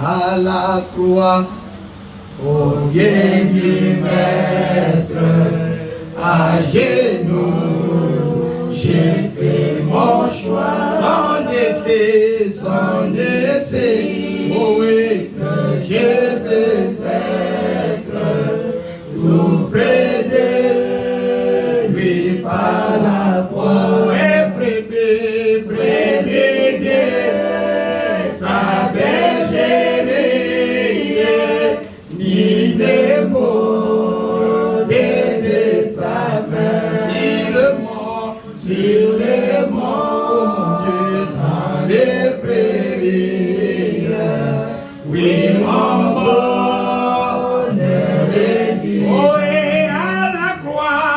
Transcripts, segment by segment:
à la croix, au pied du Maître, à genoux, j'ai fait mon choix. Sans décès, oh oui, je veux être tout près de lui par la foi. Oh, et près de sa bergerie, ni des mots de sa main. Sur les monts, oh mon Dieu, dans les prairies, oui, mon bonheur est dit. Oh, et à la croix,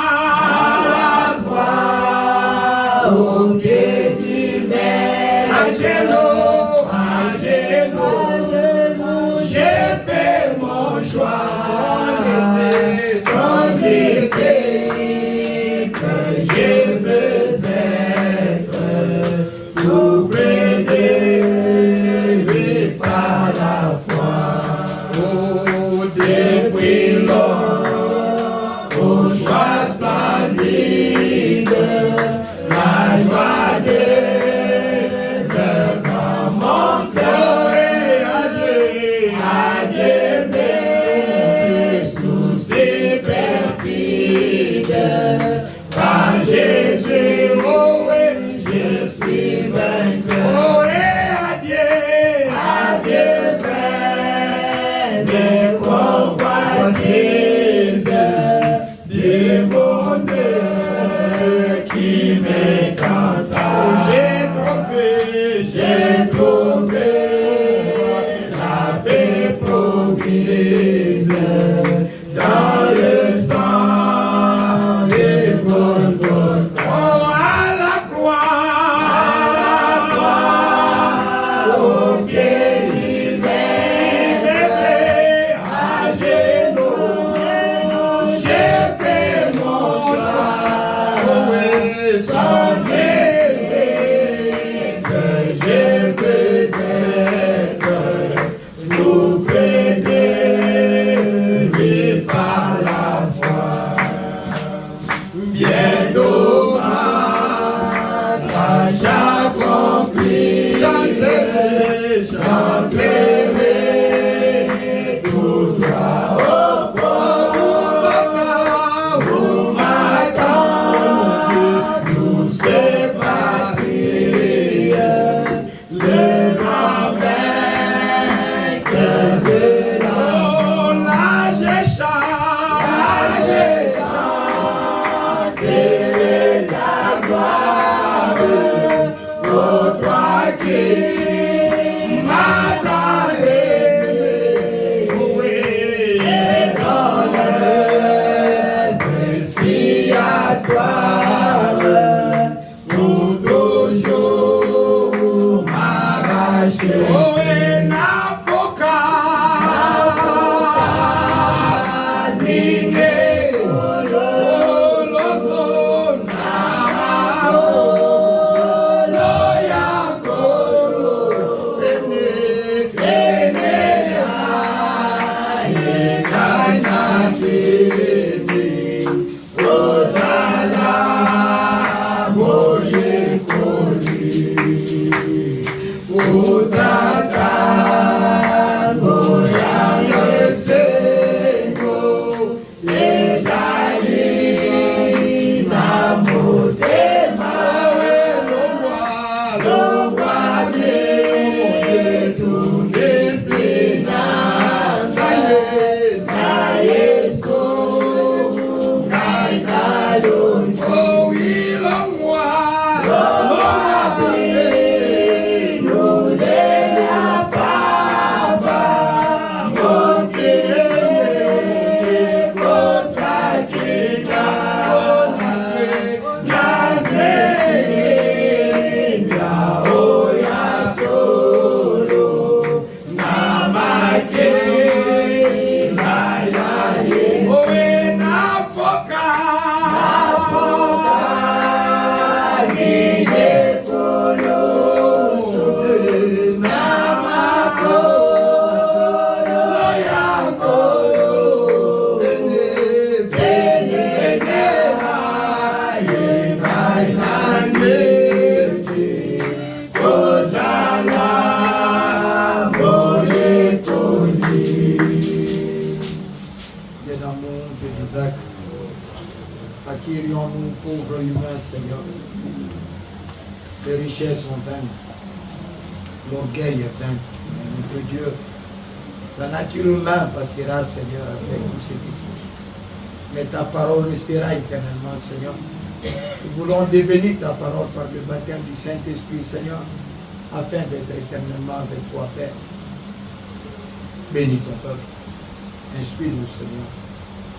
au pied du Maître, à genoux, j'ai fait mon choix, sans décès, que je veux être tout près de lui par la foi. qui irions-nous, pauvres humains, Seigneur? Les richesses sont vaines. L'orgueil est vain, Seigneur, notre Dieu. La nature humaine passera, Seigneur, avec tout ce qui se passe. Mais ta parole restera éternellement, Seigneur. Nous voulons devenir ta parole par le baptême du Saint-Esprit, Seigneur, afin d'être éternellement avec toi, Père. Bénis ton peuple. Instruis-nous, Seigneur.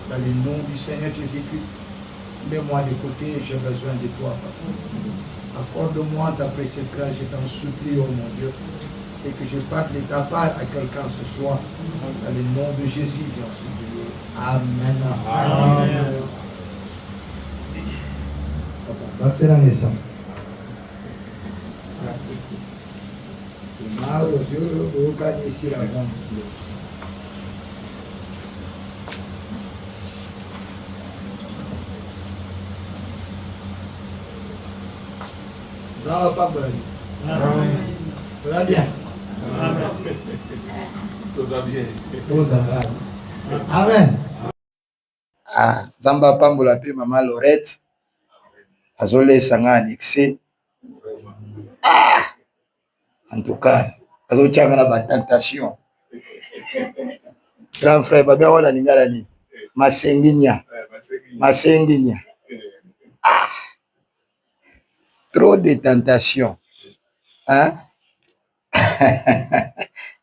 Dans le nom du Seigneur Jésus-Christ, mets-moi de côté, j'ai besoin de toi, Papa. Accorde-moi ta précieuse grâce, je t'en supplie, oh mon Dieu, et que je parle de ta part à quelqu'un ce soir. Dans le nom de Jésus, j'en supplie. Amen. Amen. Papa, c'est la naissance. Non, pas bon. Tout va bien. Tout va bien. Tout va bien. Amen. Ah, Zamba Pambola pe Maman Laurette. Azole Sanga annexé. Ah! En tout cas, Azo Tchangana ba tentation. Grand frère, Babia Wala Ningalani. Masenginya. Masenginya. Ah! Trop de tentations. Hein?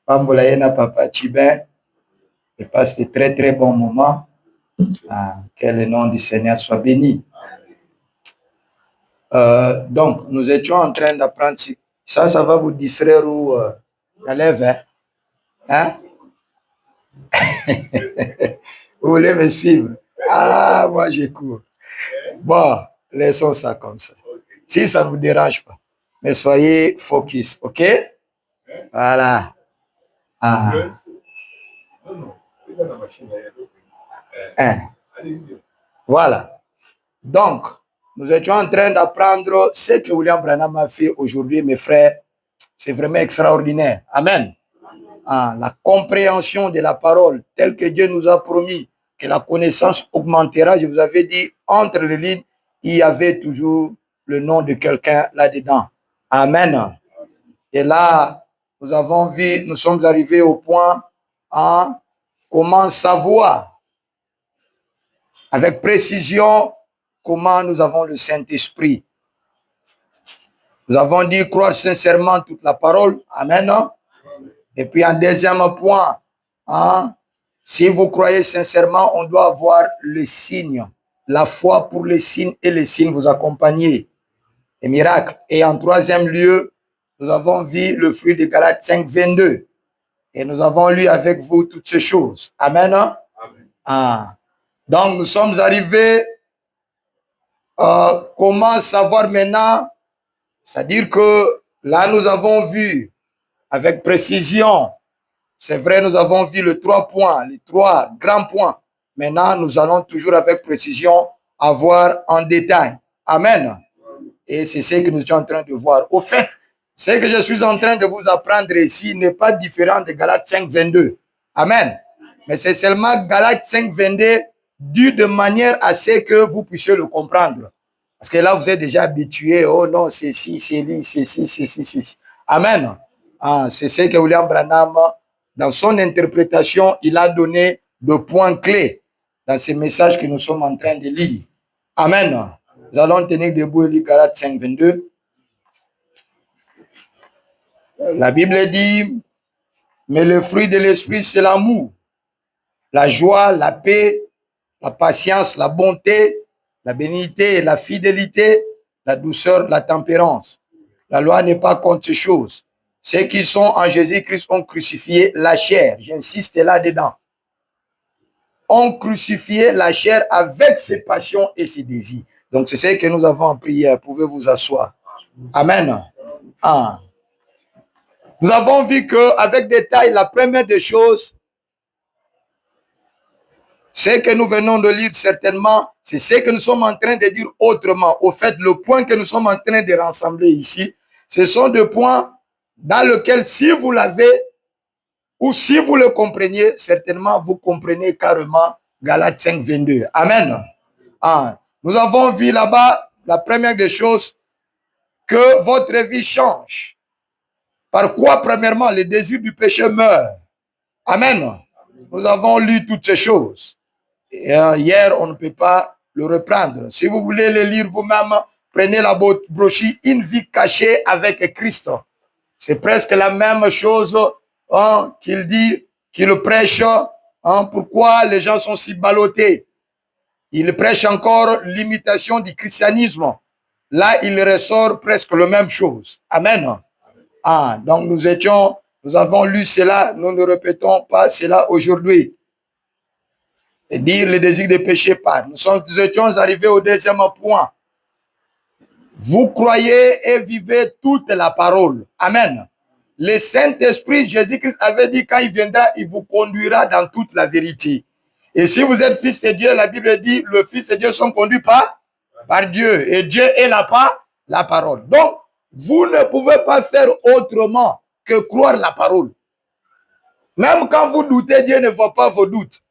Pambola Yena Papa Chibin. Et passe de très très bons moments. Ah, que le nom du Seigneur soit béni. Donc, nous étions en train d'apprendre. Ça va vous distraire ou la lèvre, hein? Vous voulez me suivre? Ah, moi j'écoute. Bon, laissons ça comme ça. Si ça ne vous dérange pas. Mais soyez focus, ok? Voilà. Ah. Voilà. Donc, nous étions en train d'apprendre ce que William Branham a fait aujourd'hui, mes frères. C'est vraiment extraordinaire. Amen. Ah, la compréhension de la parole, telle que Dieu nous a promis, que la connaissance augmentera. Je vous avais dit, entre les lignes, il y avait toujours le nom de quelqu'un là-dedans. Amen. Et là, nous avons vu, nous sommes arrivés au point, hein, comment savoir avec précision comment nous avons le Saint-Esprit. Nous avons dit croire sincèrement toute la parole. Amen. Et puis un deuxième point, hein, si vous croyez sincèrement, on doit avoir le signe. La foi pour les signes et les signes vous accompagner. Les miracles. Et en troisième lieu, nous avons vu le fruit de Galates 5, 22. Et nous avons lu avec vous toutes ces choses. Amen. Amen. Ah. Donc nous sommes arrivés, comment savoir maintenant? C'est-à-dire que là nous avons vu avec précision, c'est vrai, nous avons vu les 3 points, les 3 grands points. Maintenant, nous allons toujours avec précision avoir en détail. Amen. Et c'est ce que nous sommes en train de voir. Au fait, ce que je suis en train de vous apprendre ici n'est pas différent de Galates 5, 22. Amen. Mais c'est seulement Galates 5, 22 dû de manière à ce que vous puissiez le comprendre. Parce que là, vous êtes déjà habitué. Oh non, c'est ci, c'est li, c'est ci, c'est ci, c'est ci. Amen. Ah, c'est ce que William Branham, dans son interprétation, il a donné de points clés dans ces messages que nous sommes en train de lire. Amen. Nous allons tenir debout et lire Galates 5, 22. La Bible dit, mais le fruit de l'esprit, c'est l'amour, la joie, la paix, la patience, la bonté, la bénignité, la fidélité, la douceur, la tempérance. La loi n'est pas contre ces choses. Ceux qui sont en Jésus-Christ ont crucifié la chair. J'insiste là-dedans. Ont crucifié la chair avec ses passions et ses désirs. Donc, c'est ce que nous avons en prière. Pouvez vous asseoir. Amen. Ah. Nous avons vu qu'avec détail, la première des choses, ce que nous venons de lire certainement, c'est ce que nous sommes en train de dire autrement. Au fait, le point que nous sommes en train de rassembler ici, ce sont des points dans lesquels, si vous l'avez, ou si vous le compreniez, certainement vous comprenez carrément Galates 5, 22. Amen. Ah. Nous avons vu là-bas, la première des choses, que votre vie change. Par quoi, premièrement, le désir du péché meurt. Amen. Nous avons lu toutes ces choses. Et, hier, on ne peut pas le reprendre. Si vous voulez le lire vous-même, prenez la brochure « Une vie cachée avec Christ ». C'est presque la même chose qu'il dit, qu'il prêche. Pourquoi les gens sont si ballottés? Il prêche encore l'imitation du christianisme. Là, il ressort presque la même chose. Amen. Donc nous avons lu cela, nous ne répétons pas cela aujourd'hui. Et dire le désir de péché part. Nous étions arrivés au deuxième point. Vous croyez et vivez toute la parole. Amen. Le Saint-Esprit, Jésus-Christ avait dit, quand il viendra, il vous conduira dans toute la vérité. Et si vous êtes fils de Dieu, la Bible dit, le fils de Dieu sont conduits par Dieu. Et Dieu est la parole. Donc, vous ne pouvez pas faire autrement que croire la parole. Même quand vous doutez, Dieu ne voit pas vos doutes.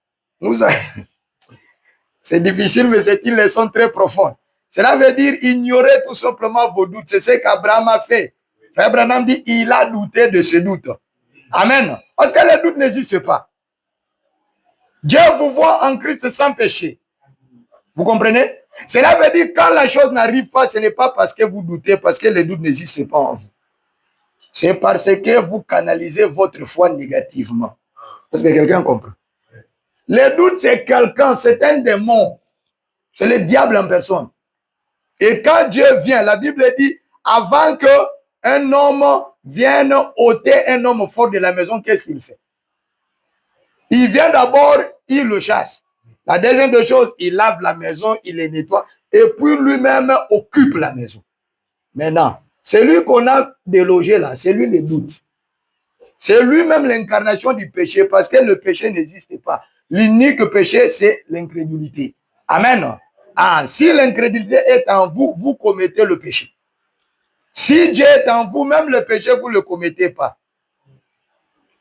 C'est difficile, mais c'est une leçon très profonde. Cela veut dire ignorer tout simplement vos doutes. C'est ce qu'Abraham a fait. Frère Branham dit, il a douté de ses doutes. Amen. Parce que les doutes n'existent pas. Dieu vous voit en Christ sans péché. Vous comprenez? Cela veut dire quand la chose n'arrive pas, ce n'est pas parce que vous doutez, parce que les doutes n'existent pas en vous. C'est parce que vous canalisez votre foi négativement. Est-ce que quelqu'un comprend? Les doutes, c'est quelqu'un, c'est un démon. C'est le diable en personne. Et quand Dieu vient, la Bible dit, avant qu'un homme vienne ôter un homme fort de la maison, qu'est-ce qu'il fait? Il vient d'abord, il le chasse. La deuxième des choses, il lave la maison, il les nettoie, et puis lui-même occupe la maison. Maintenant, c'est lui qu'on a délogé là, c'est lui le doute. C'est lui-même l'incarnation du péché, parce que le péché n'existe pas. L'unique péché, c'est l'incrédulité. Amen. Si l'incrédulité est en vous, vous commettez le péché. Si Dieu est en vous, même le péché, vous ne le commettez pas.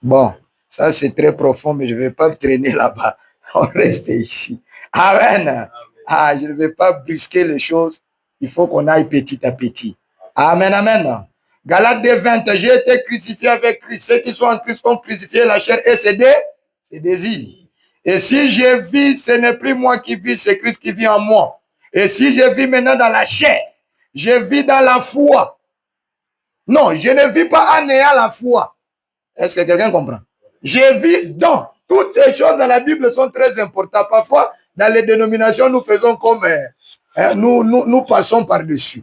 Bon, ça c'est très profond, mais je ne vais pas me traîner là-bas. On reste ici. Amen. Je ne vais pas brusquer les choses. Il faut qu'on aille petit à petit. Amen, amen. Galates 2:20, j'ai été crucifié avec Christ. Ceux qui sont en Christ ont crucifié la chair et ses désirs. Et si je vis, ce n'est plus moi qui vis, c'est Christ qui vit en moi. Et si je vis maintenant dans la chair, je vis dans la foi. Non, je ne vis pas en ayant la foi. Est-ce que quelqu'un comprend? Je vis dans. Toutes ces choses dans la Bible sont très importantes. Parfois, dans les dénominations, nous faisons comme nous passons par-dessus.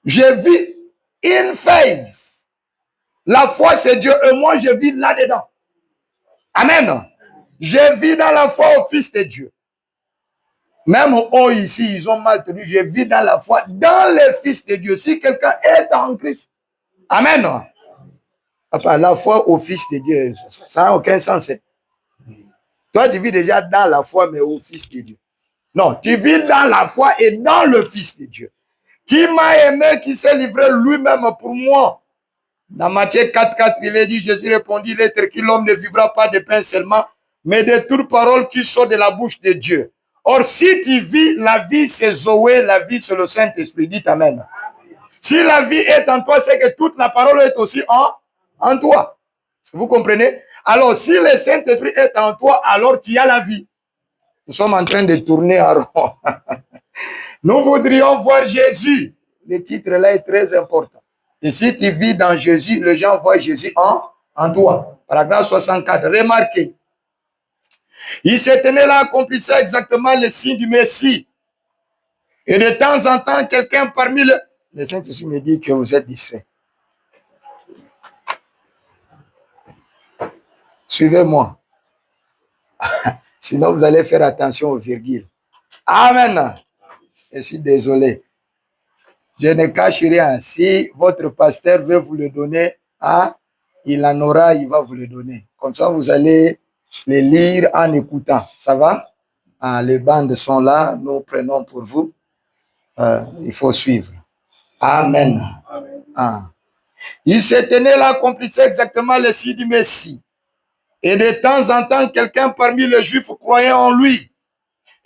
Je vis in faith. La foi, c'est Dieu. Et moi, je vis là-dedans. Amen. Je vis dans la foi au Fils de Dieu. Même eux ici, ils ont mal tenu. Je vis dans la foi dans le Fils de Dieu. Si quelqu'un est en Christ. Amen. Enfin, la foi au Fils de Dieu, ça n'a aucun sens. Toi, tu vis déjà dans la foi, mais au Fils de Dieu. Non, tu vis dans la foi et dans le Fils de Dieu. Qui m'a aimé, qui s'est livré lui-même pour moi. Dans Matthieu 4:4, il est dit, Jésus répondit, l'être qui l'homme ne vivra pas de pain seulement, mais de toute parole qui sort de la bouche de Dieu. Or, si tu vis, la vie c'est Zoé, la vie c'est le Saint-Esprit. Dites Amen. Si la vie est en toi, c'est que toute la parole est aussi en toi. Vous comprenez? Alors, si le Saint-Esprit est en toi, alors tu as la vie. Nous sommes en train de tourner à rond. Nous voudrions voir Jésus. Le titre là est très important. Et si tu vis dans Jésus, les gens voient Jésus en toi. Paragraphe 64. Remarquez. Il se tenait là, accomplissait exactement le signe du Messie. Et de temps en temps, quelqu'un parmi le Saint-Esprit me dit que vous êtes distrait. Suivez-moi. Sinon, vous allez faire attention aux virgules. Amen. Je suis désolé. Je ne cache rien. Si votre pasteur veut vous le donner, il en aura, il va vous le donner. Comme ça, vous allez les lire en écoutant. Ça va? Les bandes sont là. Nous prenons pour vous. Il faut suivre. Amen. Il se tenait là, accomplissait exactement le signe du Messie. Et de temps en temps, quelqu'un parmi les Juifs croyait en lui.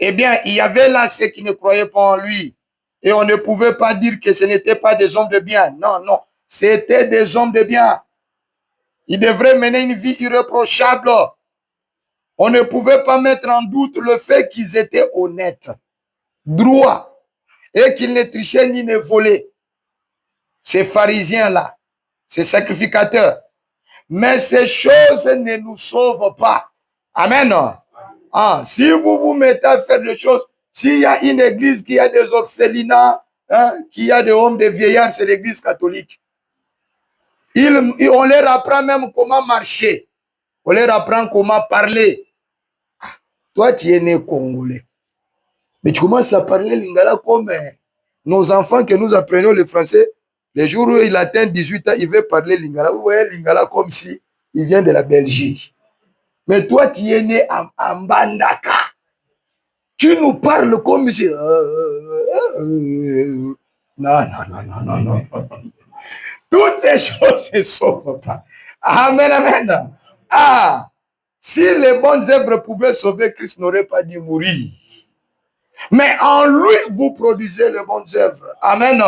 Eh bien, il y avait là ceux qui ne croyaient pas en lui. Et on ne pouvait pas dire que ce n'étaient pas des hommes de bien. Non, non. C'était des hommes de bien. Ils devraient mener une vie irréprochable. On ne pouvait pas mettre en doute le fait qu'ils étaient honnêtes, droits, et qu'ils ne trichaient ni ne volaient. Ces pharisiens-là, ces sacrificateurs. Mais ces choses ne nous sauvent pas. Amen. Ah, si vous vous mettez à faire des choses, s'il y a une église qui a des orphelinats, qui a des hommes, des vieillards, c'est l'église catholique. On leur apprend même comment marcher. On leur apprend comment parler. Toi, tu es né congolais. Mais tu commences à parler lingala comme nos enfants que nous apprenons le français. Les jours où il atteint 18 ans, il veut parler lingala. Vous voyez lingala comme si il vient de la Belgique. Mais toi, tu es né en Bandaka. Tu nous parles comme si... Non, non, non, non, non, non. Toutes ces choses ne sauvent pas. Amen, amen. Ah, si les bonnes œuvres pouvaient sauver, Christ n'aurait pas dû mourir. Mais en lui, vous produisez les bonnes œuvres. Amen.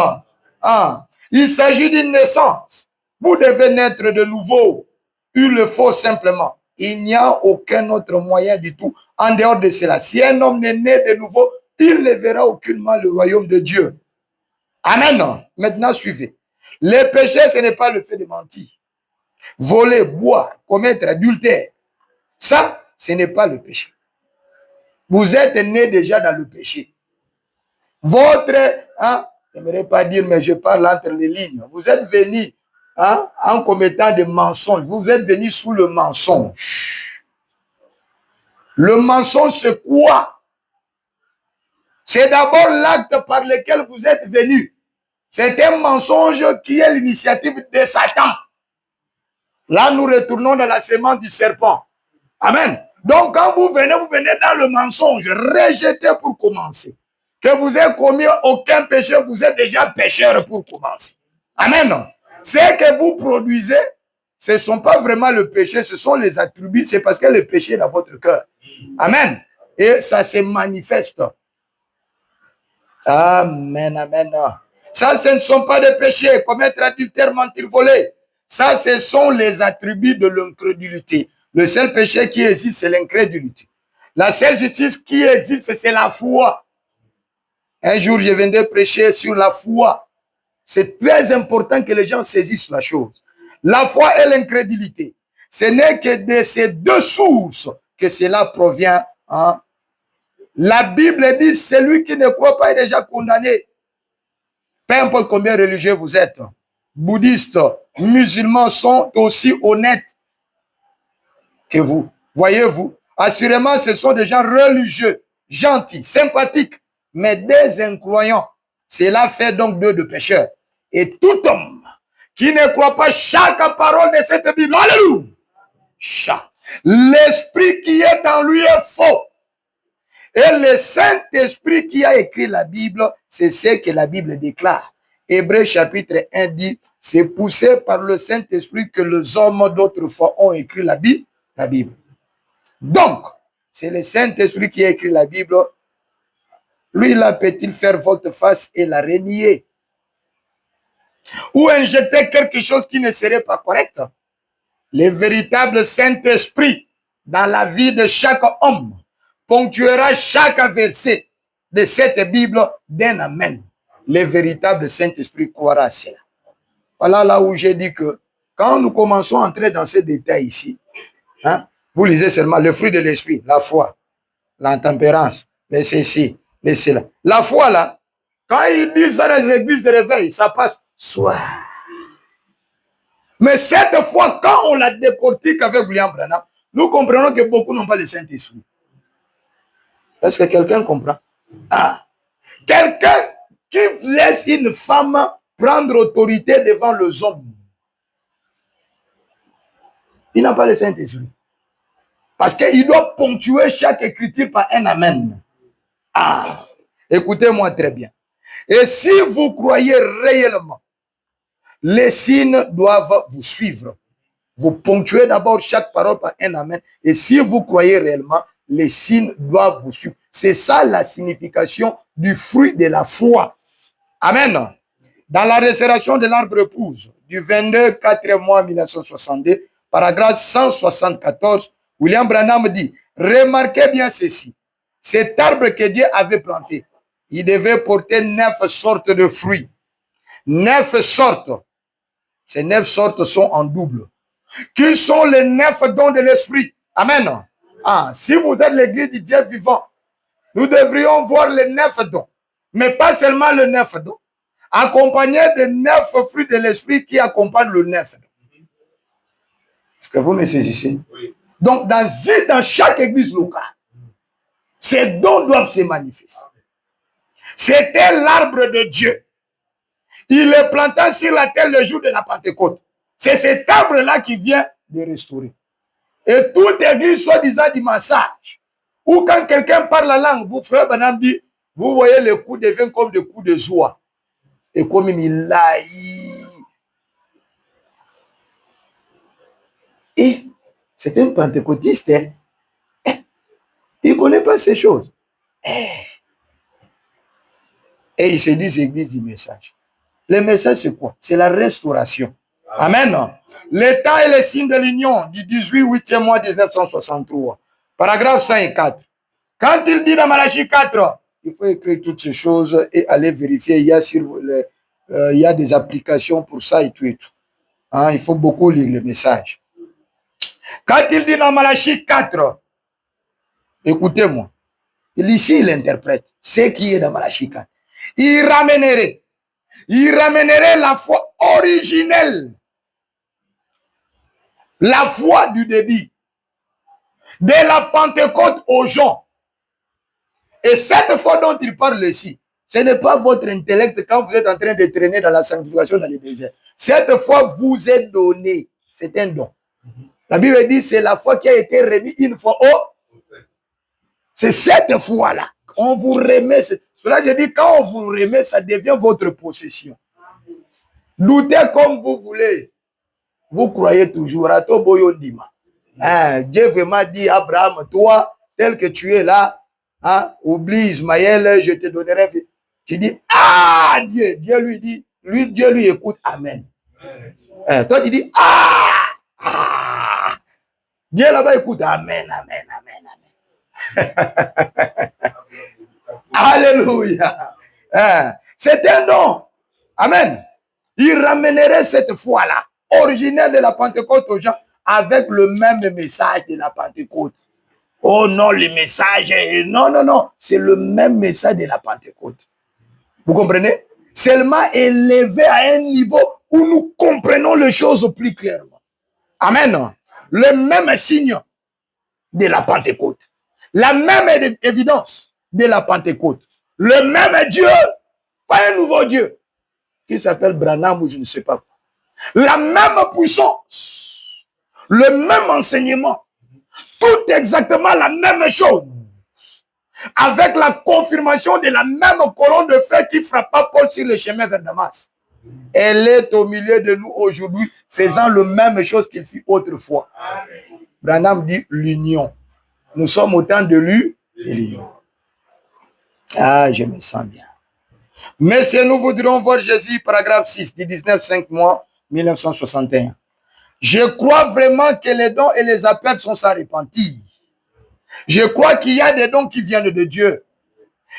Ah, il s'agit d'une naissance. Vous devez naître de nouveau. Il le faut simplement. Il n'y a aucun autre moyen du tout en dehors de cela. Si un homme n'est né de nouveau, il ne verra aucunement le royaume de Dieu. Amen. Maintenant, suivez. Le péché, ce n'est pas le fait de mentir. Voler, boire, commettre adultère. Ça, ce n'est pas le péché. Vous êtes né déjà dans le péché. Votre, je n'aimerais pas dire, mais je parle entre les lignes. Vous êtes venu en commettant des mensonges. Vous êtes venu sous le mensonge. Le mensonge, c'est quoi? C'est d'abord l'acte par lequel vous êtes venu. C'est un mensonge qui est l'initiative de Satan. Là, nous retournons dans la sémence du serpent. Amen. Donc, quand vous venez dans le mensonge. Rejetez pour commencer. Que vous ayez commis aucun péché, vous êtes déjà pécheur pour commencer. Amen. Ce que vous produisez, ce ne sont pas vraiment le péché, ce sont les attributs. C'est parce que le péché est dans votre cœur. Amen. Et ça se manifeste. Amen, amen. Ça, ce ne sont pas des péchés. Commettre adultère, mentir, voler. Ça, ce sont les attributs de l'incrédulité. Le seul péché qui existe, c'est l'incrédulité. La seule justice qui existe, c'est la foi. Un jour, je viens de prêcher sur la foi. C'est très important que les gens saisissent la chose. La foi et l'incrédulité. Ce n'est que de ces deux sources que cela provient. La Bible dit, celui qui ne croit pas est déjà condamné. Peu importe combien religieux vous êtes, bouddhistes, musulmans sont aussi honnêtes que vous. Voyez-vous, assurément, ce sont des gens religieux, gentils, sympathiques, mais des incroyants. Cela fait donc d'eux de pécheurs. Et tout homme qui ne croit pas chaque parole de cette Bible, alléluia, l'esprit qui est en lui est faux. Et le Saint-Esprit qui a écrit la Bible, c'est ce que la Bible déclare. Hébreux chapitre 1 dit, c'est poussé par le Saint-Esprit que les hommes d'autrefois ont écrit la Bible. Donc, c'est le Saint-Esprit qui a écrit la Bible. Lui, là, peut-il faire volte-face et la renier? Ou injecter quelque chose qui ne serait pas correct? Le véritable Saint-Esprit dans la vie de chaque homme ponctuera chaque verset de cette Bible d'un amen. Le véritable Saint-Esprit croira à cela. Voilà là où j'ai dit que quand nous commençons à entrer dans ces détails ici, vous lisez seulement le fruit de l'esprit, la foi, la tempérance, les ceci, les cela. La foi là, quand ils disent dans les églises de réveil, ça passe soir. Mais cette fois, quand on la décortique avec William Branham, nous comprenons que beaucoup n'ont pas le Saint-Esprit. Est-ce que quelqu'un comprend? Quelqu'un qui laisse une femme prendre autorité devant les hommes, il n'a pas le Saint-Esprit. Parce qu'il doit ponctuer chaque écriture par un amen. Écoutez-moi très bien. Et si vous croyez réellement, les signes doivent vous suivre. Vous ponctuez d'abord chaque parole par un amen. Et si vous croyez réellement, les signes doivent vous suivre. C'est ça la signification du fruit de la foi. Amen. Dans la résurrection de l'arbre épouse, du 22 4 mois 1962, paragraphe 174, William Branham dit, remarquez bien ceci, cet arbre que Dieu avait planté, il devait porter 9 sortes de fruits. 9 sortes. Ces 9 sortes sont en double. Qui sont les 9 dons de l'esprit? Amen. Ah, si vous êtes l'église du Dieu vivant, nous devrions voir les 9 dons. Mais pas seulement le 9 dons. Accompagné de 9 fruits de l'esprit qui accompagnent le 9 dons. Est-ce que vous me saisissez? Oui. Donc, dans chaque église locale, ces dons doivent se manifester. C'était l'arbre de Dieu. Il le planta sur la terre le jour de la Pentecôte. C'est cet arbre-là qui vient de restaurer. Et toute église, soi-disant du massage, ou quand quelqu'un parle la langue, vous, frère Branham dit, vous voyez les coups deviennent comme des coups de joie. Et comme il a et c'est un pentecôtiste, hein? Il ne connaît pas ces choses. Et il se dit, église du message. Le message, c'est quoi? C'est la restauration. Amen. L'état et les signes de l'union du 18 mois 1963. Paragraphe 104. Quand il dit dans Malachie 4, il faut écrire toutes ces choses et aller vérifier. Il y a des applications pour ça et tout et tout. Hein, il faut beaucoup lire le message. Quand il dit dans Malachie 4, écoutez-moi. Ici, il interprète ce qui est dans Malachie 4. Il ramènerait la foi originelle. La foi du début. De la Pentecôte aux gens. Et cette foi dont il parle ici, ce n'est pas votre intellect quand vous êtes en train de traîner dans la sanctification dans le désert. Cette foi vous est donnée. C'est un don. La Bible dit c'est la foi qui a été remise une fois au. C'est cette foi-là. On vous remet. Cela je dis, quand on vous remet, ça devient votre possession. Doutez comme vous voulez. Vous croyez toujours à Toboyo Dima. Dieu vraiment dit à Abraham, toi, tel que tu es là, hein, oublie Ismaël, je te donnerai. Tu dis, ah, Dieu lui dit, Dieu lui écoute, amen. Toi, tu dis, Dieu là-bas écoute, amen, amen, amen, amen. Alléluia. C'est un don. Amen. Il ramènerait cette foi-là, originelle de la Pentecôte aux gens, avec le même message de la Pentecôte. Oh non, le message, non, non, non, c'est le même message de la Pentecôte. Vous comprenez? Seulement élevé à un niveau où nous comprenons les choses plus clairement. Amen. Le même signe de la Pentecôte. La même évidence de la Pentecôte. Le même Dieu, pas un nouveau Dieu, qui s'appelle Branham ou je ne sais pas quoi. La même puissance, le même enseignement, tout exactement la même chose, avec la confirmation de la même colonne de feu qui frappa Paul sur le chemin vers Damas. Elle est au milieu de nous aujourd'hui, faisant le même chose qu'il fit autrefois. Branham dit l'union. Nous sommes au temps de l'union. Ah, je me sens bien. Mais si nous voudrions voir Jésus, paragraphe 6, du 19 mois 1961. Je crois vraiment que les dons et les appels sont sans repentir. Je crois qu'il y a des dons qui viennent de Dieu.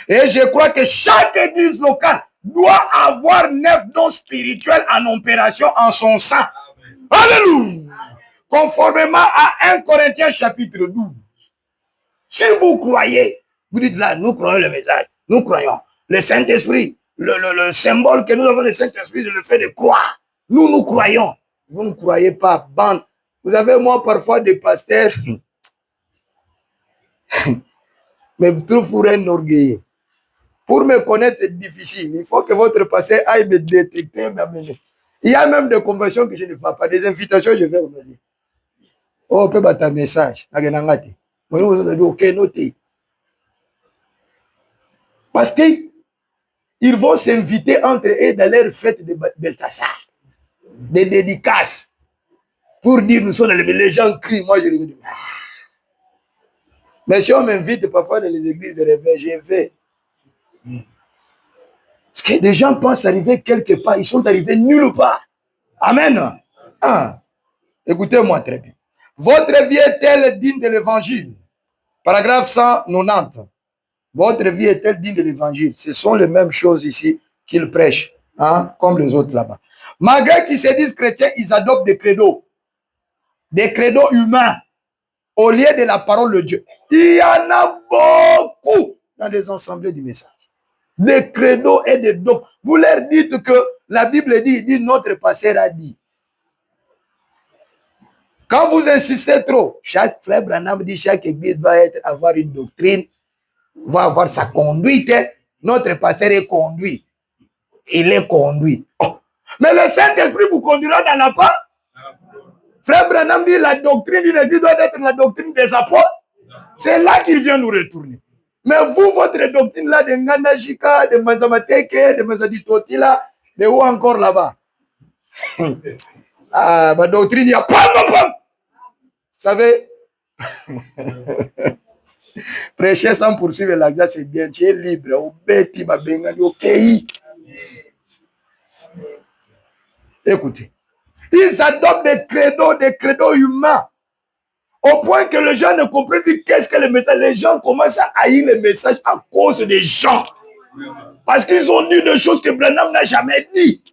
Et je crois que chaque église locale doit avoir 9 dons spirituels en opération en son sein. Alléluia. Conformément à 1 Corinthiens chapitre 12. Si vous croyez, vous dites là, nous croyons le message, nous croyons le Saint-Esprit, le symbole que nous avons le Saint-Esprit, c'est le fait de croire. Nous croyons. Vous ne croyez pas, bande. Vous avez moi parfois des pasteurs, mais vous trouvez pour un orgueil. Pour me connaître, c'est difficile. Il faut que votre pasteur aille me détecter, m'amener. Il y a même des conversions que je ne fais pas, des invitations, je vais revenir. Oh, peut battre un message. Ok, notez. Parce qu'ils vont s'inviter entre eux dans leur fête de Beltassar, des dédicaces, pour dire nous sommes dans les gens crient, moi je le dis. Mais si on m'invite parfois dans les églises de réveil, j'y vais. Parce que des gens pensent arriver quelque part, ils sont arrivés nulle part. Amen. Ah. Écoutez-moi très bien. Votre vie est-elle digne de l'évangile? Paragraphe 190. Votre vie est-elle digne de l'évangile? Ce sont les mêmes choses ici qu'ils prêchent, hein, comme les autres là-bas. Malgré qu'ils se disent chrétiens, ils adoptent des credos humains au lieu de la parole de Dieu. Il y en a beaucoup dans les assemblées du message. Des credos et des dogmes. Vous leur dites que la Bible dit notre pasteur a dit. Quand vous insistez trop, chaque frère Branham dit chaque église va avoir une doctrine, va avoir sa conduite. Notre pasteur est conduit. Il est conduit. Oh. Mais le Saint-Esprit vous conduira dans la part. Frère Branham dit la doctrine d'une église doit être la doctrine des apôtres. C'est là qu'il vient nous retourner. Mais vous, votre doctrine là, de Ngandajika, de Mazamateke, de Mazaditoti là, de où encore là-bas? Ah, ma doctrine, il y a pas. Vous savez, prêcher sans poursuivre la grâce, c'est bien. Tu es libre. Écoutez, ils adoptent des credos humains. Au point que les gens ne comprennent plus qu'est-ce que le message. Les gens commencent à haïr le message à cause des gens. Parce qu'ils ont dit des choses que Branham n'a jamais dit.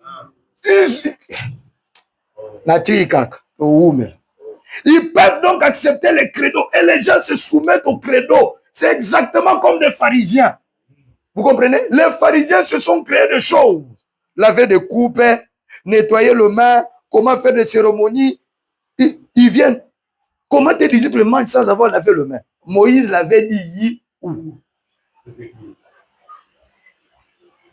Ils peuvent donc accepter les credos et les gens se soumettent aux credos. C'est exactement comme des pharisiens. Vous comprenez? Les pharisiens se sont créés des choses. Laver des coupes, nettoyer le main, comment faire des cérémonies. Ils viennent. Comment tes disciples mangent sans avoir lavé le main? Moïse l'avait dit.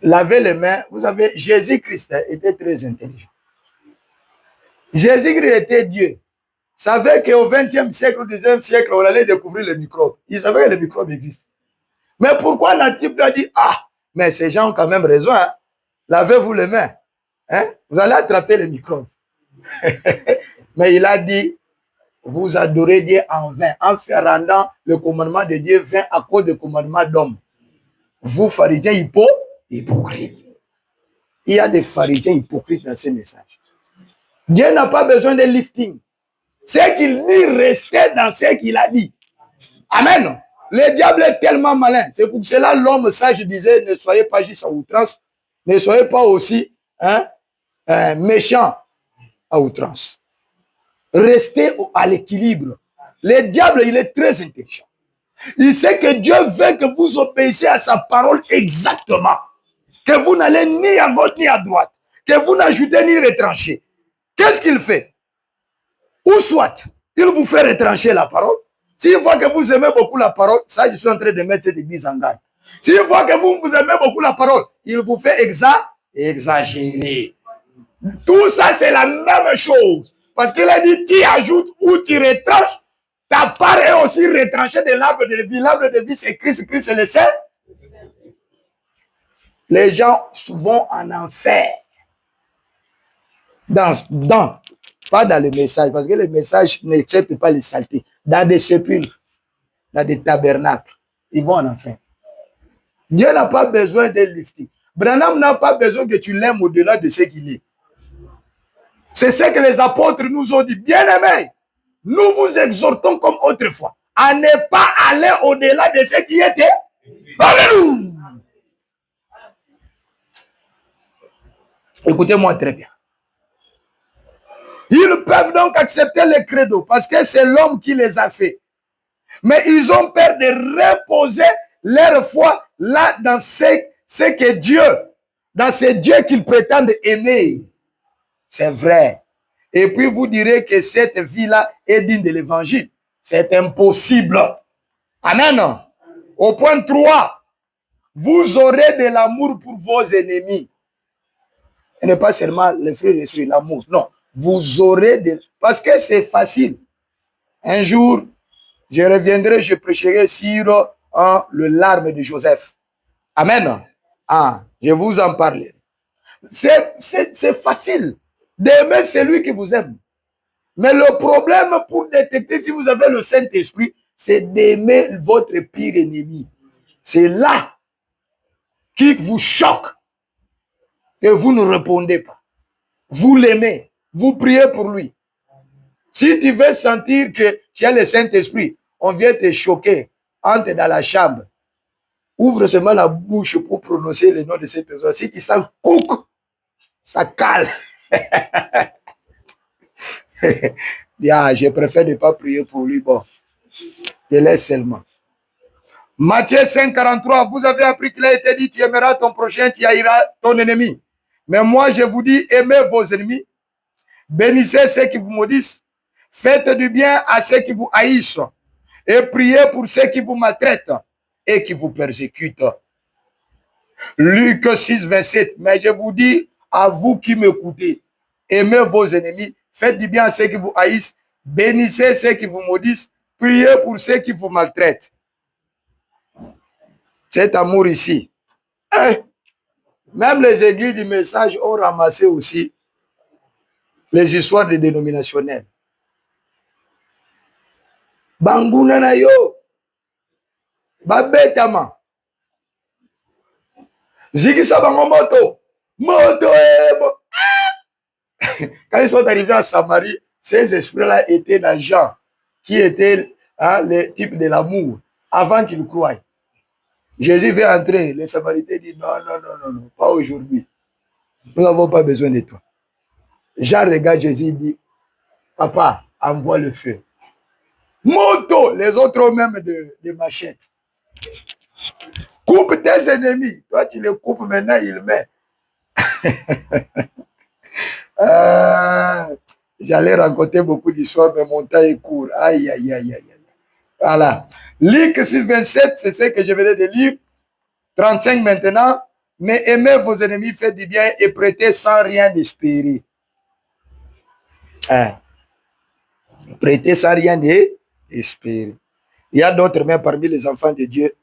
Laver les mains. Vous savez, Jésus-Christ était très intelligent. Jésus-Christ était Dieu. Savait qu'au 20e siècle, au 19e siècle, on allait découvrir les microbes. Il savait que les microbes existent. Mais pourquoi la type a dit, ah, mais ces gens ont quand même raison, hein? Lavez-vous les mains. Hein? Vous allez attraper les microbes. Mais il a dit, vous adorez Dieu en vain, en rendant le commandement de Dieu vain à cause du commandement d'homme. Vous, pharisiens hypocrites. Il y a des pharisiens hypocrites dans ce message. Dieu n'a pas besoin de lifting. C'est qu'il dit, restez dans ce qu'il a dit. Amen. Le diable est tellement malin. C'est pour cela l'homme sage disait, ne soyez pas juste à outrance, ne soyez pas aussi méchant à outrance. Restez à l'équilibre. Le diable, il est très intelligent. Il sait que Dieu veut que vous obéissiez à sa parole exactement. Que vous n'allez ni à gauche ni à droite. Que vous n'ajoutez ni retrancher. Qu'est-ce qu'il fait? Ou soit, il vous fait retrancher la parole. S'il voit que vous aimez beaucoup la parole, ça, je suis en train de mettre cette église en garde. S'il voit que vous aimez beaucoup la parole, il vous fait exagérer. Tout ça, c'est la même chose. Parce qu'il a dit, tu ajoutes ou tu retranches, ta part est aussi retranchée de l'arbre de vie. L'arbre de vie, c'est Christ, Christ, c'est le Saint. Les gens vont en enfer. Pas dans les messages, parce que les messages n'acceptent pas les saletés. Dans des sépulcres, dans des tabernacles, ils vont en enfer. Dieu n'a pas besoin de lifting. Branham n'a pas besoin que tu l'aimes au-delà de ce qu'il est. C'est ce que les apôtres nous ont dit. Bien-aimés, nous vous exhortons comme autrefois à ne pas aller au-delà de ce qui était. Alléluia. Écoutez-moi très bien. Ils peuvent donc accepter les credos parce que c'est l'homme qui les a fait. Mais ils ont peur de reposer leur foi là dans ce que Dieu, dans ce Dieu qu'ils prétendent aimer. C'est vrai. Et puis vous direz que cette vie-là est digne de l'évangile. C'est impossible. Amen. Au point 3, vous aurez de l'amour pour vos ennemis. Et ne pas seulement les frères et les sœurs, l'amour. Non. Vous aurez de... Parce que c'est facile. Un jour, je reviendrai, je prêcherai sur le larme de Joseph. Amen. Ah, je vous en parlerai. C'est facile d'aimer celui qui vous aime. Mais le problème pour détecter si vous avez le Saint-Esprit, c'est d'aimer votre pire ennemi. C'est là qui vous choque que vous ne répondez pas. Vous l'aimez, vous priez pour lui. Si tu veux sentir que tu as le Saint-Esprit, on vient te choquer, entre dans la chambre, ouvre seulement la bouche pour prononcer le nom de cette personne. Si tu sens cook, ça cale. Je préfère ne pas prier pour lui. Bon, je laisse seulement. Matthieu 5, 43, vous avez appris qu'il a été dit, tu aimeras ton prochain, tu haïras ton ennemi. Mais moi, je vous dis, aimez vos ennemis, bénissez ceux qui vous maudissent, faites du bien à ceux qui vous haïssent, et priez pour ceux qui vous maltraitent et qui vous persécutent. Luc 6, 27, mais je vous dis, à vous qui m'écoutez, aimez vos ennemis, faites du bien à ceux qui vous haïssent, bénissez ceux qui vous maudissent, priez pour ceux qui vous maltraitent. Cet amour ici. Même les églises du message ont ramassé aussi les histoires des dénominationnels. Banguna na yo. Babetama. Zikisa bango moto. Moto. Quand ils sont arrivés à Samarie, ces esprits-là étaient dans Jean, qui était le type de l'amour, avant qu'ils croient. Jésus veut entrer. Les Samaritains disent non, pas aujourd'hui. Nous n'avons pas besoin de toi. Jean regarde Jésus et dit, papa, envoie le feu. Moto, les autres ont même de machettes. Coupe tes ennemis. Toi, tu les coupes maintenant, il met. J'allais rencontrer beaucoup d'histoires, mais mon temps est court. Aïe, aïe, aïe, aïe. Voilà. Luc 6, 27, c'est ce que je venais de lire. 35 maintenant. Mais aimez vos ennemis, faites du bien et prêtez sans rien espérer. Prêtez sans rien espérer. Il y a d'autres, mais parmi les enfants de Dieu,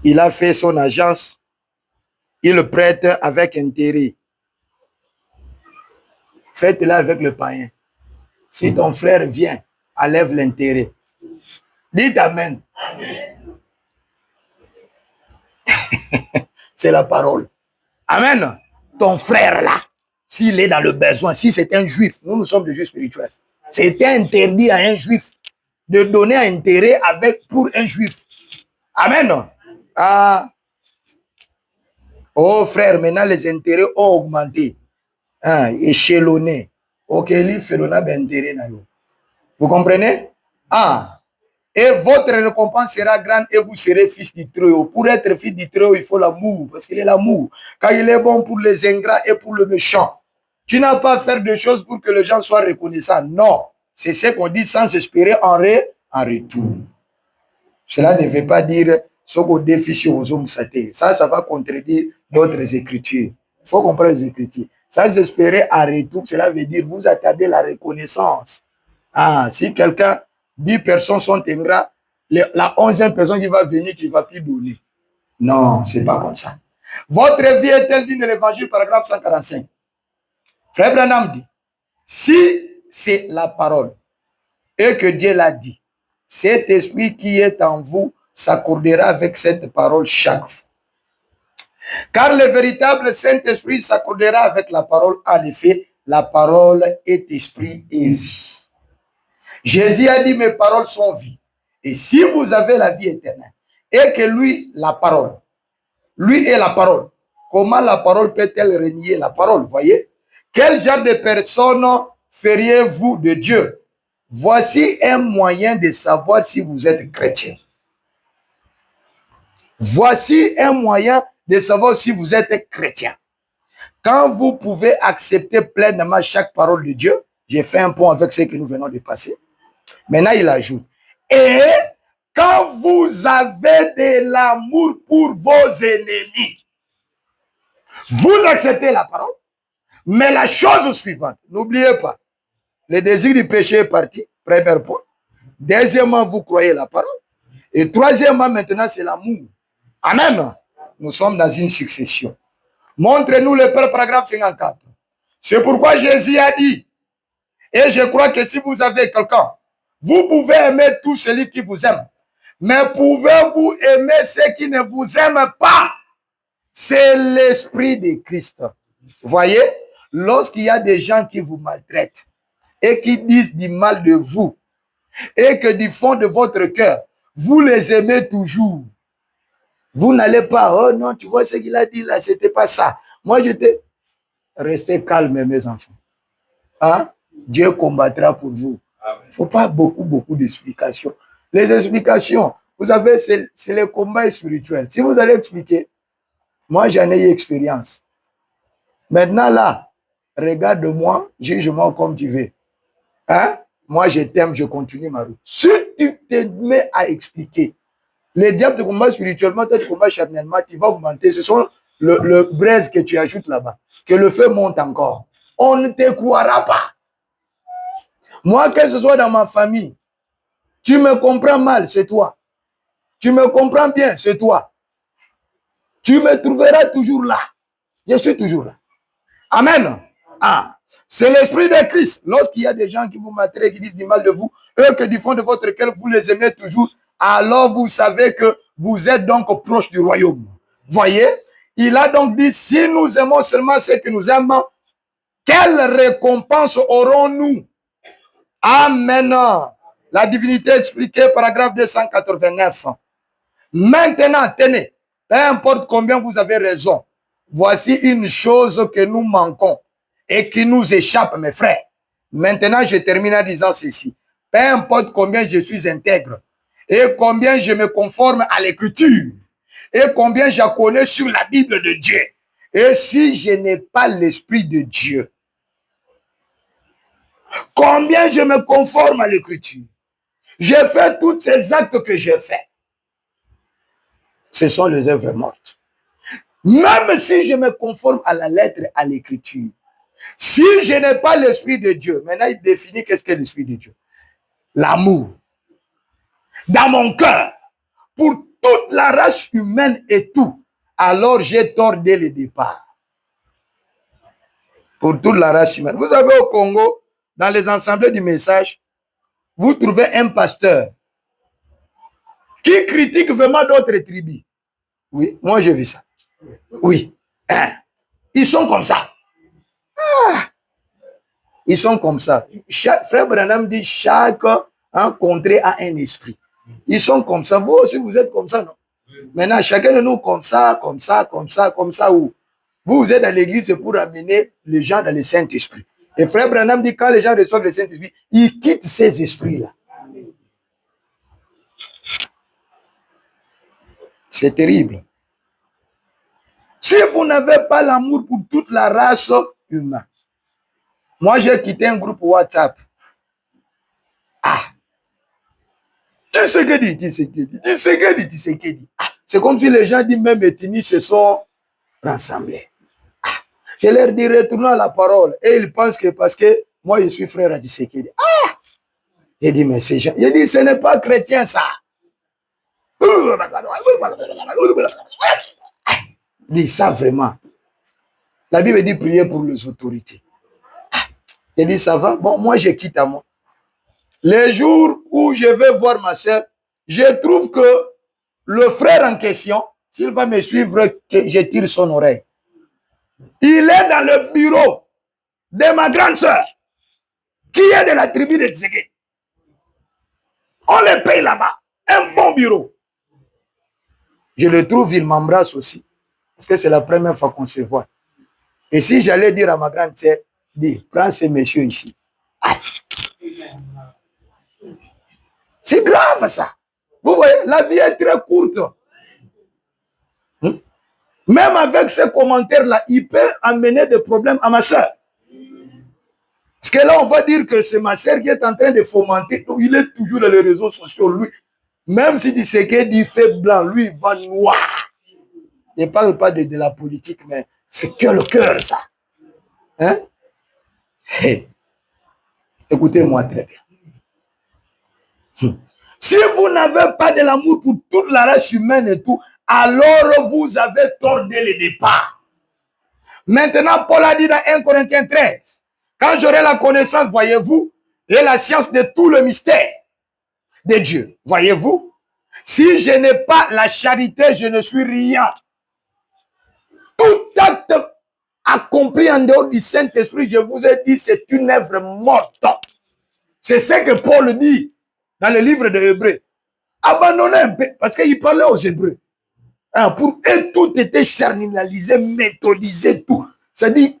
il a fait son agence, il le prête avec intérêt. Faites-le avec le païen. Si ton frère vient, enlève l'intérêt. Dites Amen. C'est la parole. Amen. Ton frère là, s'il est dans le besoin, si c'est un juif, nous sommes des juifs spirituels, c'est interdit à un juif de donner un intérêt pour un juif. Amen. Oh frère, maintenant les intérêts ont augmenté. Échelonné. Ok, vous comprenez? Et votre récompense sera grande et vous serez fils du Très-Haut. Pour être fils du Très-Haut, il faut l'amour, parce qu'il est l'amour. Quand il est bon pour les ingrats et pour le méchant. Tu n'as pas à faire de choses pour que les gens soient reconnaissants. Non. C'est ce qu'on dit sans espérer en retour. Cela ne veut pas dire ce qu'on défiche aux hommes satés. Ça va contredire d'autres écritures. Il faut comprendre les écritures. Sans espérer en retour, cela veut dire vous attendez la reconnaissance. Si quelqu'un, 10 personnes sont ingrats, la 11e personne qui va venir, qui ne va plus donner. Non, ce n'est pas comme ça. Votre vie est-elle digne de l'évangile, paragraphe 145. Frère Branham dit, si c'est la parole et que Dieu l'a dit, cet esprit qui est en vous s'accordera avec cette parole chaque fois. Car le véritable Saint-Esprit s'accordera avec la parole. En effet, la parole est esprit et vie. Jésus a dit, mes paroles sont vie. Et si vous avez la vie éternelle, et que lui, la parole, lui est la parole, comment la parole peut-elle renier la parole, voyez? Quel genre de personne feriez-vous de Dieu? Voici un moyen de savoir si vous êtes chrétien. Voici un moyen de savoir si vous êtes chrétien. Quand vous pouvez accepter pleinement chaque parole de Dieu, j'ai fait un point avec ce que nous venons de passer. Maintenant, il ajoute, et quand vous avez de l'amour pour vos ennemis, vous acceptez la parole, mais la chose suivante, n'oubliez pas, le désir du péché est parti, premier point. Deuxièmement, vous croyez la parole. Et troisièmement, maintenant, c'est l'amour. Amen. Nous sommes dans une succession. Montrez-nous le Père, paragraphe 54. C'est pourquoi Jésus a dit, et je crois que si vous avez quelqu'un, Vous pouvez aimer tout celui qui vous aime. Mais pouvez-vous aimer ceux qui ne vous aiment pas? C'est l'esprit de Christ. Voyez, lorsqu'il y a des gens qui vous maltraitent et qui disent du mal de vous, et que du fond de votre cœur, vous les aimez toujours, vous n'allez pas, oh non, tu vois ce qu'il a dit là, c'était pas ça. Moi, j'étais, restez calme, mes enfants. Hein? Dieu combattra pour vous. Il ne faut pas beaucoup d'explications. Les explications, vous savez, c'est le combat spirituel. Si vous allez expliquer, moi, j'en ai eu expérience. Maintenant, là, regarde-moi, juge-moi comme tu veux. Hein? Moi, je t'aime, je continue ma route. Si tu te mets à expliquer, les diables te combattent spirituellement, toi tu combats charnellement, tu vas augmenter. Ce sont le braise que tu ajoutes là-bas. Que le feu monte encore. On ne te croira pas. Moi, que ce soit dans ma famille, tu me comprends mal, c'est toi. Tu me comprends bien, c'est toi. Tu me trouveras toujours là. Je suis toujours là. Amen. Ah, c'est l'esprit de Christ. Lorsqu'il y a des gens qui vous maltraitent, qui disent du mal de vous, eux que du fond de votre cœur, vous les aimez toujours, alors vous savez que vous êtes donc proche du royaume. Voyez, il a donc dit, si nous aimons seulement ceux que nous aimons, quelle récompense aurons-nous? Amen. La divinité expliquée, paragraphe 289. Maintenant, tenez, peu importe combien vous avez raison, voici une chose que nous manquons et qui nous échappe, mes frères. Maintenant, je termine en disant ceci. Peu importe combien je suis intègre et combien je me conforme à l'écriture et combien je connais sur la Bible de Dieu. Et si je n'ai pas l'esprit de Dieu, combien je me conforme à l'écriture, j'ai fait tous ces actes que j'ai faits. Ce sont les œuvres mortes. Même si je me conforme à la lettre, à l'écriture, si je n'ai pas l'esprit de Dieu, maintenant il définit qu'est-ce qu'est l'esprit de Dieu. L'amour. Dans mon cœur, pour toute la race humaine et tout, alors j'ai tort dès le départ. Pour toute la race humaine. Vous savez, au Congo, dans les assemblées du message, vous trouvez un pasteur qui critique vraiment d'autres tribus. Oui, moi j'ai vu ça. Oui. Hein? Ils sont comme ça. Ah. Ils sont comme ça. Frère Branham dit chaque contrée a un esprit. Ils sont comme ça. Vous aussi, vous êtes comme ça, non? Maintenant, chacun de nous comme ça, comme ça, comme ça, comme ça. Où vous êtes dans l'église pour amener les gens dans le Saint-Esprit. Et Frère Branham dit quand les gens reçoivent le Saint-Esprit, ils quittent ces esprits-là. C'est terrible. Si vous n'avez pas l'amour pour toute la race humaine, moi j'ai quitté un groupe WhatsApp. Ah, tu sais que dit, tu sais que dit, tu sais que dit, tu sais que dit. Ah, c'est comme si les gens disent même ethnies se sont rassemblés. Ah, je leur dis retournons à la parole. Et ils pensent que parce que moi je suis frère à Tshisekedi. Ah, j'ai dit mais ces gens, j'ai dit ce n'est pas chrétien ça. Dit ça vraiment. La Bible dit prier pour les autorités. J'ai dit ça va. Bon, moi je quitte à moi. Les jours où je vais voir ma soeur, je trouve que le frère en question, s'il va me suivre, que je tire son oreille. Il est dans le bureau de ma grande soeur, qui est de la tribu de Tshisekedi. On le paye là-bas. Un bon bureau. Je le trouve, il m'embrasse aussi. Parce que c'est la première fois qu'on se voit. Et si j'allais dire à ma grande soeur, dis, prends ces messieurs ici. Ah. C'est grave ça. Vous voyez, la vie est très courte. Même avec ces commentaires-là, il peut amener des problèmes à ma soeur. Parce que là, on va dire que c'est ma soeur qui est en train de fomenter. Donc, il est toujours dans les réseaux sociaux, lui. Même si tu sais qu'il dit fait blanc, lui, il va noir. Je ne parle pas de la politique, mais c'est que le cœur, ça. Hein? Hey. Écoutez-moi très bien. Si vous n'avez pas de l'amour pour toute la race humaine et tout, alors vous avez tort dès le départ. Maintenant, Paul a dit dans 1 Corinthiens 13, quand j'aurai la connaissance, voyez-vous, et la science de tout le mystère, de Dieu. Voyez-vous? Si je n'ai pas la charité, je ne suis rien. Tout acte accompli en dehors du Saint-Esprit, je vous ai dit, c'est une œuvre morte. C'est ce que Paul dit dans le livre de Hébreux. Abandonnez un peu, parce qu'il parlait aux Hébreux. Hein, pour eux, tout était charnalisé, méthodisé, tout. C'est-à-dire,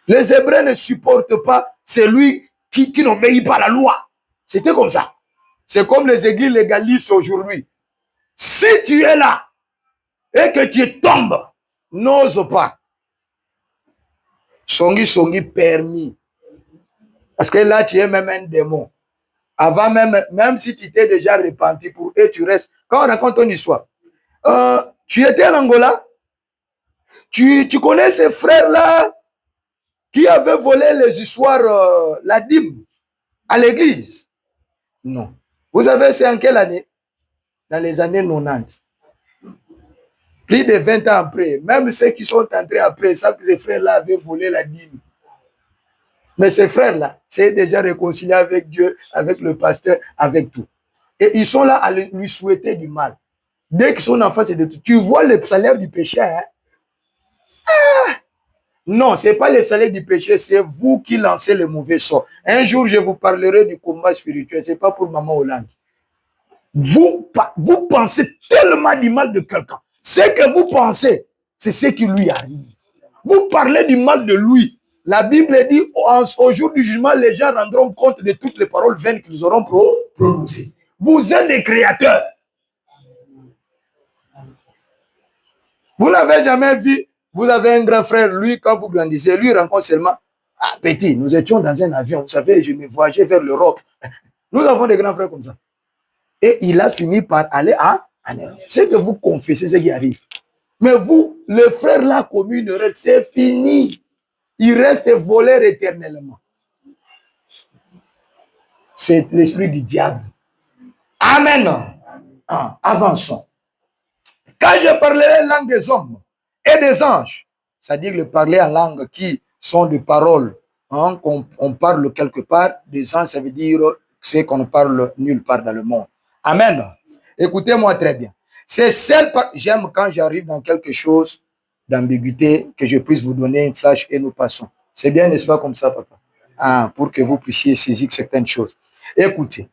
les Hébreux ne supportent pas celui qui n'obéit pas à la loi. C'était comme ça. C'est comme les églises légalistes aujourd'hui. Si tu es là et que tu tombes, n'ose pas. Songi permis. Parce que là, tu es même un démon. Avant même si tu t'es déjà repenti, pour eux, tu restes. Quand on raconte ton histoire, tu étais en Angola, tu connais ces frères-là qui avaient volé les histoires, la dîme, à l'église? Non. Vous savez, c'est en quelle année? Dans les années 90. Plus de 20 ans après, même ceux qui sont entrés après savent que ces frères-là avaient volé la dîme. Mais ces frères-là, c'est déjà réconcilié avec Dieu, avec le pasteur, avec tout. Et ils sont là à lui souhaiter du mal. Dès qu'ils sont en face de tout, tu vois le salaire du péché. Hein? Ah! Non, ce n'est pas le salaire du péché, c'est vous qui lancez le mauvais sort. Un jour, je vous parlerai du combat spirituel. Ce n'est pas pour Maman Hollande. Vous pensez tellement du mal de quelqu'un. Ce que vous pensez, c'est ce qui lui arrive. Vous parlez du mal de lui. La Bible dit, au jour du jugement, les gens rendront compte de toutes les paroles vaines qu'ils auront prononcées. Vous êtes des créateurs. Vous n'avez jamais vu, vous avez un grand frère, lui, quand vous grandissez, lui rencontre seulement, ah, petit, nous étions dans un avion, vous savez, je me voyageais vers l'Europe. Nous avons des grands frères comme ça. Et il a fini par aller en Europe. C'est que vous confessez ce qui arrive. Mais vous, le frère là commis une erreur, c'est fini. Il reste voleur éternellement. C'est l'esprit du diable. Amen. Avançons. Quand je parlerai langue des hommes et des anges, c'est-à-dire le parler en langue qui sont des paroles, qu'on parle quelque part, des anges, ça veut dire c'est qu'on ne parle nulle part dans le monde. Amen. Écoutez-moi très bien. C'est celle, j'aime quand j'arrive dans quelque chose d'ambiguïté, que je puisse vous donner une flash et nous passons. C'est bien, n'est-ce pas, comme ça, papa? Pour que vous puissiez saisir certaines choses. Écoutez.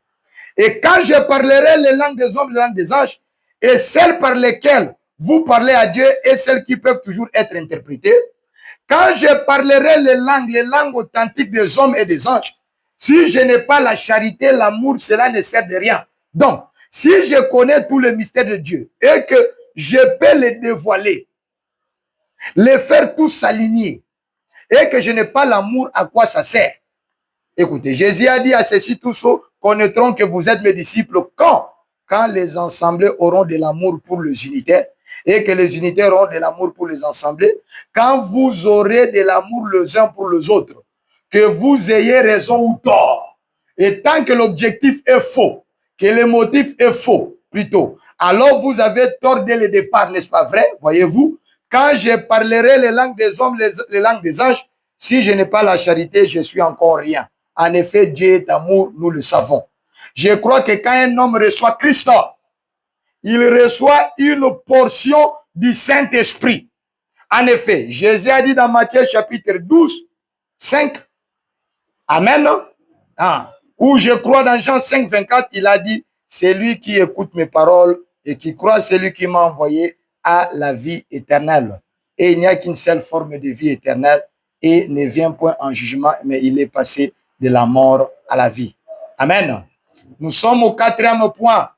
Et quand je parlerai les langues des hommes, les langues des anges, et celles par lesquelles vous parlez à Dieu et celles qui peuvent toujours être interprétées, quand je parlerai les langues authentiques des hommes et des anges, si je n'ai pas la charité, l'amour, cela ne sert de rien. Donc, si je connais tous les mystères de Dieu et que je peux les dévoiler, les faire tous s'aligner, et que je n'ai pas l'amour, à quoi ça sert? Écoutez, Jésus a dit à ceux-ci tous connaîtront que vous êtes mes disciples quand les assemblées auront de l'amour pour les unitaires et que les unitaires auront de l'amour pour les assemblées, quand vous aurez de l'amour les uns pour les autres, que vous ayez raison ou tort. Et tant que l'objectif est faux, que le motif est faux, plutôt, alors vous avez tort dès le départ, n'est-ce pas vrai? Voyez-vous, quand je parlerai les langues des hommes, les langues des anges, si je n'ai pas la charité, je suis encore rien. En effet, Dieu est amour, nous le savons. Je crois que quand un homme reçoit Christ, il reçoit une portion du Saint-Esprit. En effet, Jésus a dit dans Matthieu chapitre 12, 5, Amen, où je crois dans Jean 5, 24, il a dit, c'est lui qui écoute mes paroles et qui croit celui qui m'a envoyé à la vie éternelle. Et il n'y a qu'une seule forme de vie éternelle et ne vient point en jugement, mais il est passé de la mort à la vie. Amen. Nous sommes au 4e point.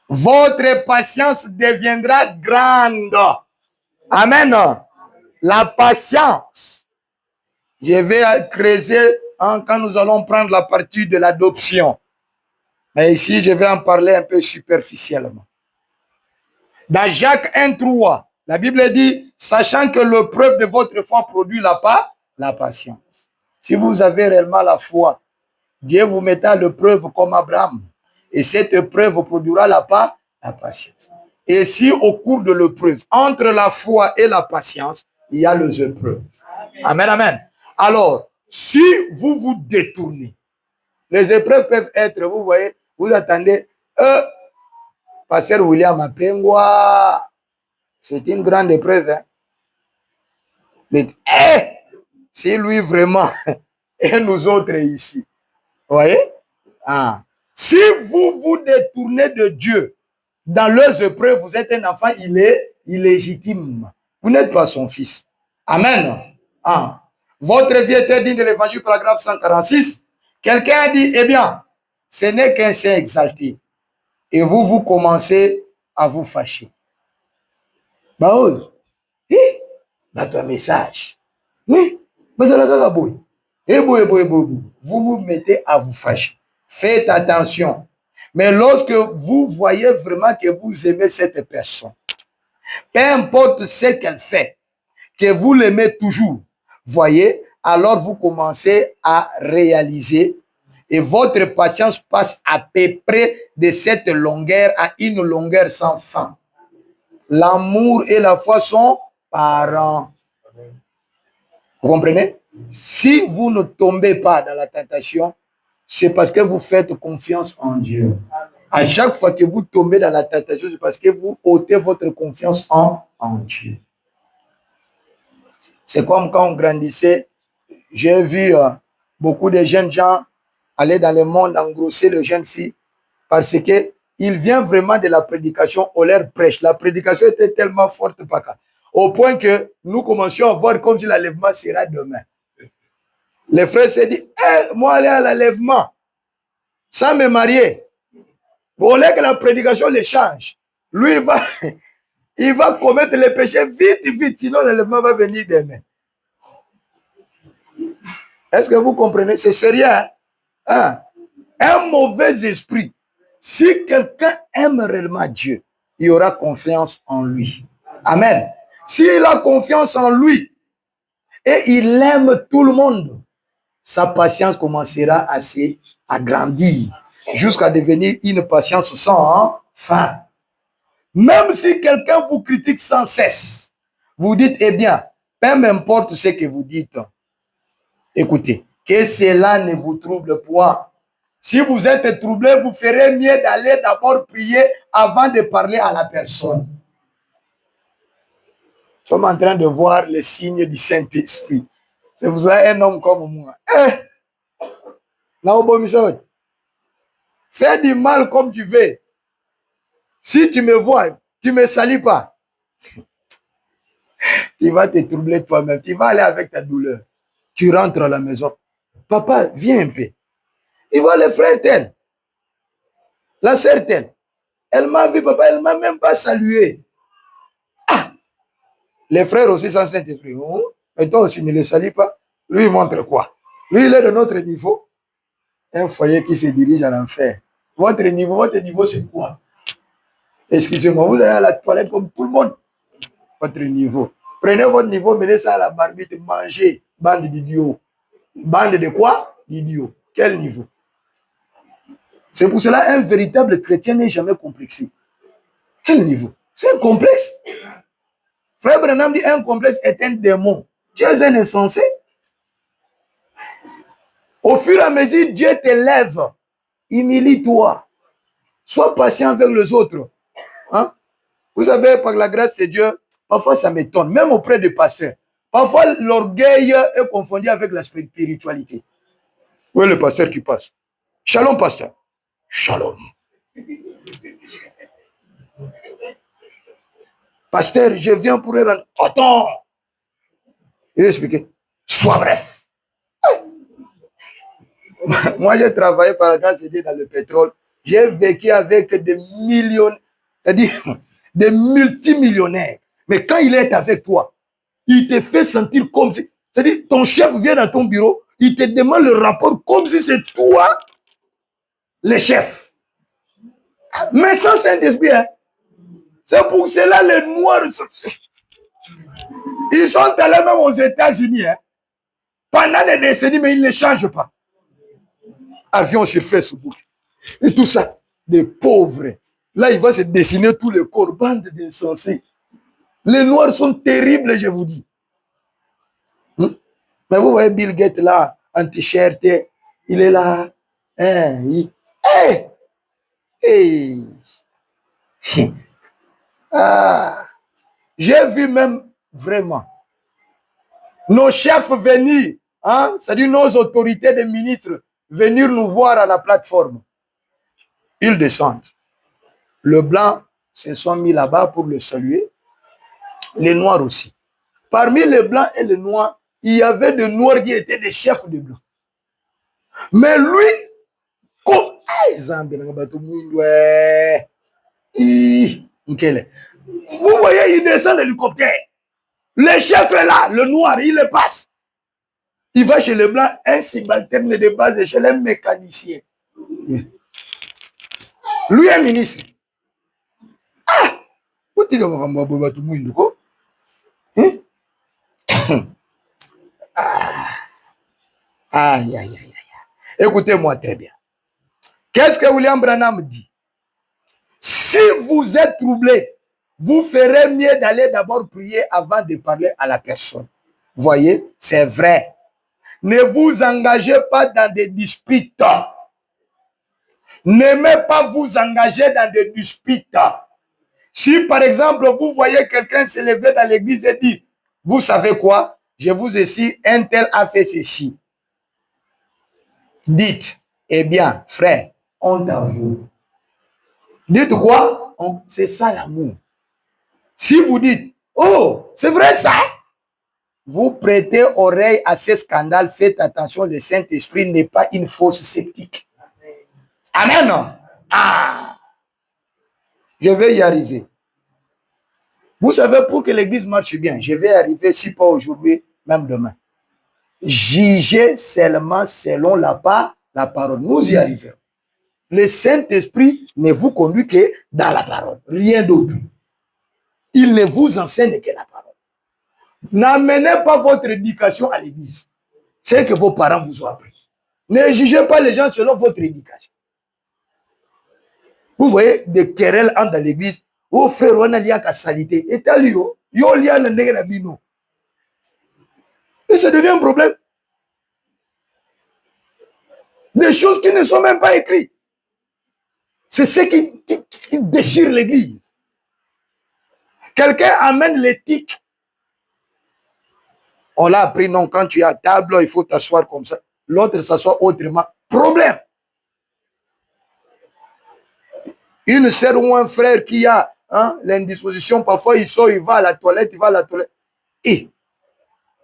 Votre patience deviendra grande. Amen. La patience. Je vais creuser quand nous allons prendre la partie de l'adoption. Mais ici, je vais en parler un peu superficiellement. Dans Jacques 1,3, la Bible dit, sachant que l'épreuve de votre foi produit la patience. Si vous avez réellement la foi, Dieu vous mettra l'épreuve comme Abraham. Et cette épreuve produira la patience. Et si au cours de l'épreuve, entre la foi et la patience, il y a les épreuves. Amen, amen. Alors, si vous vous détournez, Les épreuves peuvent être, vous voyez, vous attendez, Pasteur William Apengwa, c'est une grande épreuve. Hein? Mais, c'est lui vraiment, et nous autres ici. Vous voyez? Ah. Si vous vous détournez de Dieu dans leurs épreuves, vous êtes un enfant, il est illégitime. Vous n'êtes pas son fils. Amen. Ah. Votre vie était digne de l'évangile, paragraphe 146. Quelqu'un a dit, eh bien, ce n'est qu'un saint exalté. Et vous, vous commencez à vous fâcher. Baouz, ton message. Oui, mais ça n'a pas vous vous mettez à vous fâcher. Faites attention. Mais lorsque vous voyez vraiment que vous aimez cette personne, peu importe ce qu'elle fait, que vous l'aimez toujours, voyez, alors vous commencez à réaliser et votre patience passe à peu près de cette longueur à une longueur sans fin. L'amour et la foi sont parents. Vous comprenez? Si vous ne tombez pas dans la tentation, c'est parce que vous faites confiance en Dieu. À chaque fois que vous tombez dans la tentation, c'est parce que vous ôtez votre confiance en Dieu. C'est comme quand on grandissait, j'ai vu beaucoup de jeunes gens aller dans le monde engrosser les jeunes filles parce que il vient vraiment de la prédication, on leur prêche. La prédication était tellement forte, au point que nous commencions à voir comme si l'enlèvement sera demain. Les frères se disent, moi aller à l'enlèvement, sans me marier. Vous voulez que la prédication les change. Lui, il va commettre les péchés vite, vite, sinon l'enlèvement va venir demain. Est-ce que vous comprenez? C'est sérieux. Hein? Un mauvais esprit, si quelqu'un aime réellement Dieu, il aura confiance en lui. Amen. S'il a confiance en lui et il aime tout le monde, sa patience commencera à grandir jusqu'à devenir une patience sans fin. Même si quelqu'un vous critique sans cesse, vous dites, eh bien, peu importe ce que vous dites, écoutez, que cela ne vous trouble point. Si vous êtes troublé, vous ferez mieux d'aller d'abord prier avant de parler à la personne. Nous sommes en train de voir les signes du Saint-Esprit. Si vous avez un homme comme moi, fais du mal comme tu veux. Si tu me vois, tu ne me salis pas. Tu vas te troubler toi-même. Tu vas aller avec ta douleur. Tu rentres à la maison. Papa, viens un peu. Il voit le frère tel. La sœur telle. Elle m'a vu, papa, elle ne m'a même pas salué. Ah! Les frères aussi sans Saint-Esprit. Oh, mais toi aussi ne le salis pas. Lui, il montre quoi? Lui, il est de notre niveau. Un foyer qui se dirige à l'enfer. Votre niveau, c'est quoi? Excusez-moi, vous allez à la toilette comme tout le monde. Votre niveau. Prenez votre niveau, menez ça à la marmite, mangez. Bande d'idiots. Bande de quoi? D'idiots. Quel niveau? C'est pour cela un véritable chrétien n'est jamais complexé. Quel niveau? C'est un complexe. Frère Branham dit un complexe est un démon. Tu es un insensé. Au fur et à mesure, Dieu t'élève. Humilie-toi. Sois patient avec les autres. Hein? Vous savez, par la grâce de Dieu, parfois ça m'étonne, même auprès des pasteurs. Parfois, l'orgueil est confondu avec la spiritualité. Où est le pasteur qui passe? Shalom, pasteur. Shalom. Pasteur, je viens pour rendre. Attends. Il expliqué. Sois bref. Moi, j'ai travaillé par la grâce de Dieu dans le pétrole. J'ai vécu avec des millions, c'est-à-dire des multimillionnaires. Mais quand il est avec toi, il te fait sentir comme si, c'est-à-dire ton chef vient dans ton bureau, il te demande le rapport comme si c'est toi le chef. Mais sans Saint-Esprit, hein. C'est pour cela les Noirs, ils sont allés même aux États-Unis, hein. Pendant des décennies, mais ils ne changent pas. Avion sur Facebook. Et tout ça, des pauvres. Là, il va se dessiner tous les corps, bande d'insensés. Les Noirs sont terribles, je vous dis. Mais vous voyez Bill Gates là, en t-shirt, il est là. J'ai vu même vraiment nos chefs venir, hein, c'est-à-dire nos autorités de ministres, venir nous voir à la plateforme. Ils descendent. Le blanc se sont mis là-bas pour le saluer. Les noirs aussi. Parmi les blancs et les noirs, il y avait des noirs qui étaient des chefs de blancs. Mais lui, comme vous voyez, il descend l'hélicoptère. Le chef est là, le noir, il le passe. Il va chez le blanc, un subalterne de base, chez un mécanicien. Lui est ministre. Vous dites aïe, aïe, aïe. Écoutez-moi très bien. Qu'est-ce que William Branham dit? Si vous êtes troublé, vous ferez mieux d'aller d'abord prier avant de parler à la personne. Voyez, c'est vrai. Ne vous engagez pas dans des disputes. N'aimez pas vous engager dans des disputes. Si par exemple, vous voyez quelqu'un se lever dans l'église et dire, vous savez quoi? Je vous ai dit, un tel a fait ceci. Dites, eh bien, frère, honte à vous. Dites quoi? C'est ça l'amour. Si vous dites, oh, c'est vrai ça? Vous prêtez oreille à ces scandales, faites attention, le Saint-Esprit n'est pas une fausse sceptique. Amen. Ah, je vais y arriver. Vous savez, pour que l'église marche bien, je vais y arriver, si pas aujourd'hui, même demain. Jugez seulement selon la parole. Nous y arriverons. Le Saint-Esprit ne vous conduit que dans la parole, rien d'autre. Il ne vous enseigne que la parole. N'amenez pas votre éducation à l'église. C'est que vos parents vous ont appris. Ne jugez pas les gens selon votre éducation. Vous voyez des querelles entre dans l'église. Au frère, on a lié à salité. Et tel yo lié à bino. Et ça devient un problème. Des choses qui ne sont même pas écrites. C'est ce qui déchire l'église. Quelqu'un amène l'éthique. On l'a appris, non, quand tu es à table, il faut t'asseoir comme ça. L'autre s'assoit autrement. Problème. Une sœur ou un frère qui a l'indisposition, parfois il sort, il va à la toilette, Et,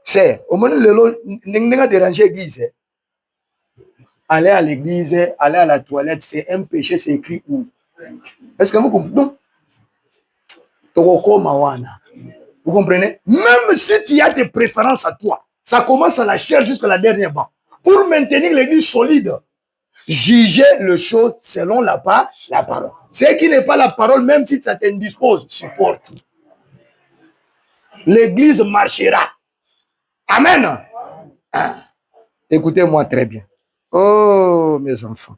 c'est, au moment où le déranger l'église, aller à l'église, aller à la toilette, c'est un péché, c'est écrit où? Est-ce que vous comprenez? Vous comprenez? Même si tu as tes préférences à toi, ça commence à la chair jusqu'à la dernière banque. Pour maintenir l'église solide, jugez les choses selon la parole. Ce qui n'est pas la parole, même si ça t'indispose, supporte. L'église marchera. Amen. Ah. Écoutez-moi très bien. Oh, mes enfants.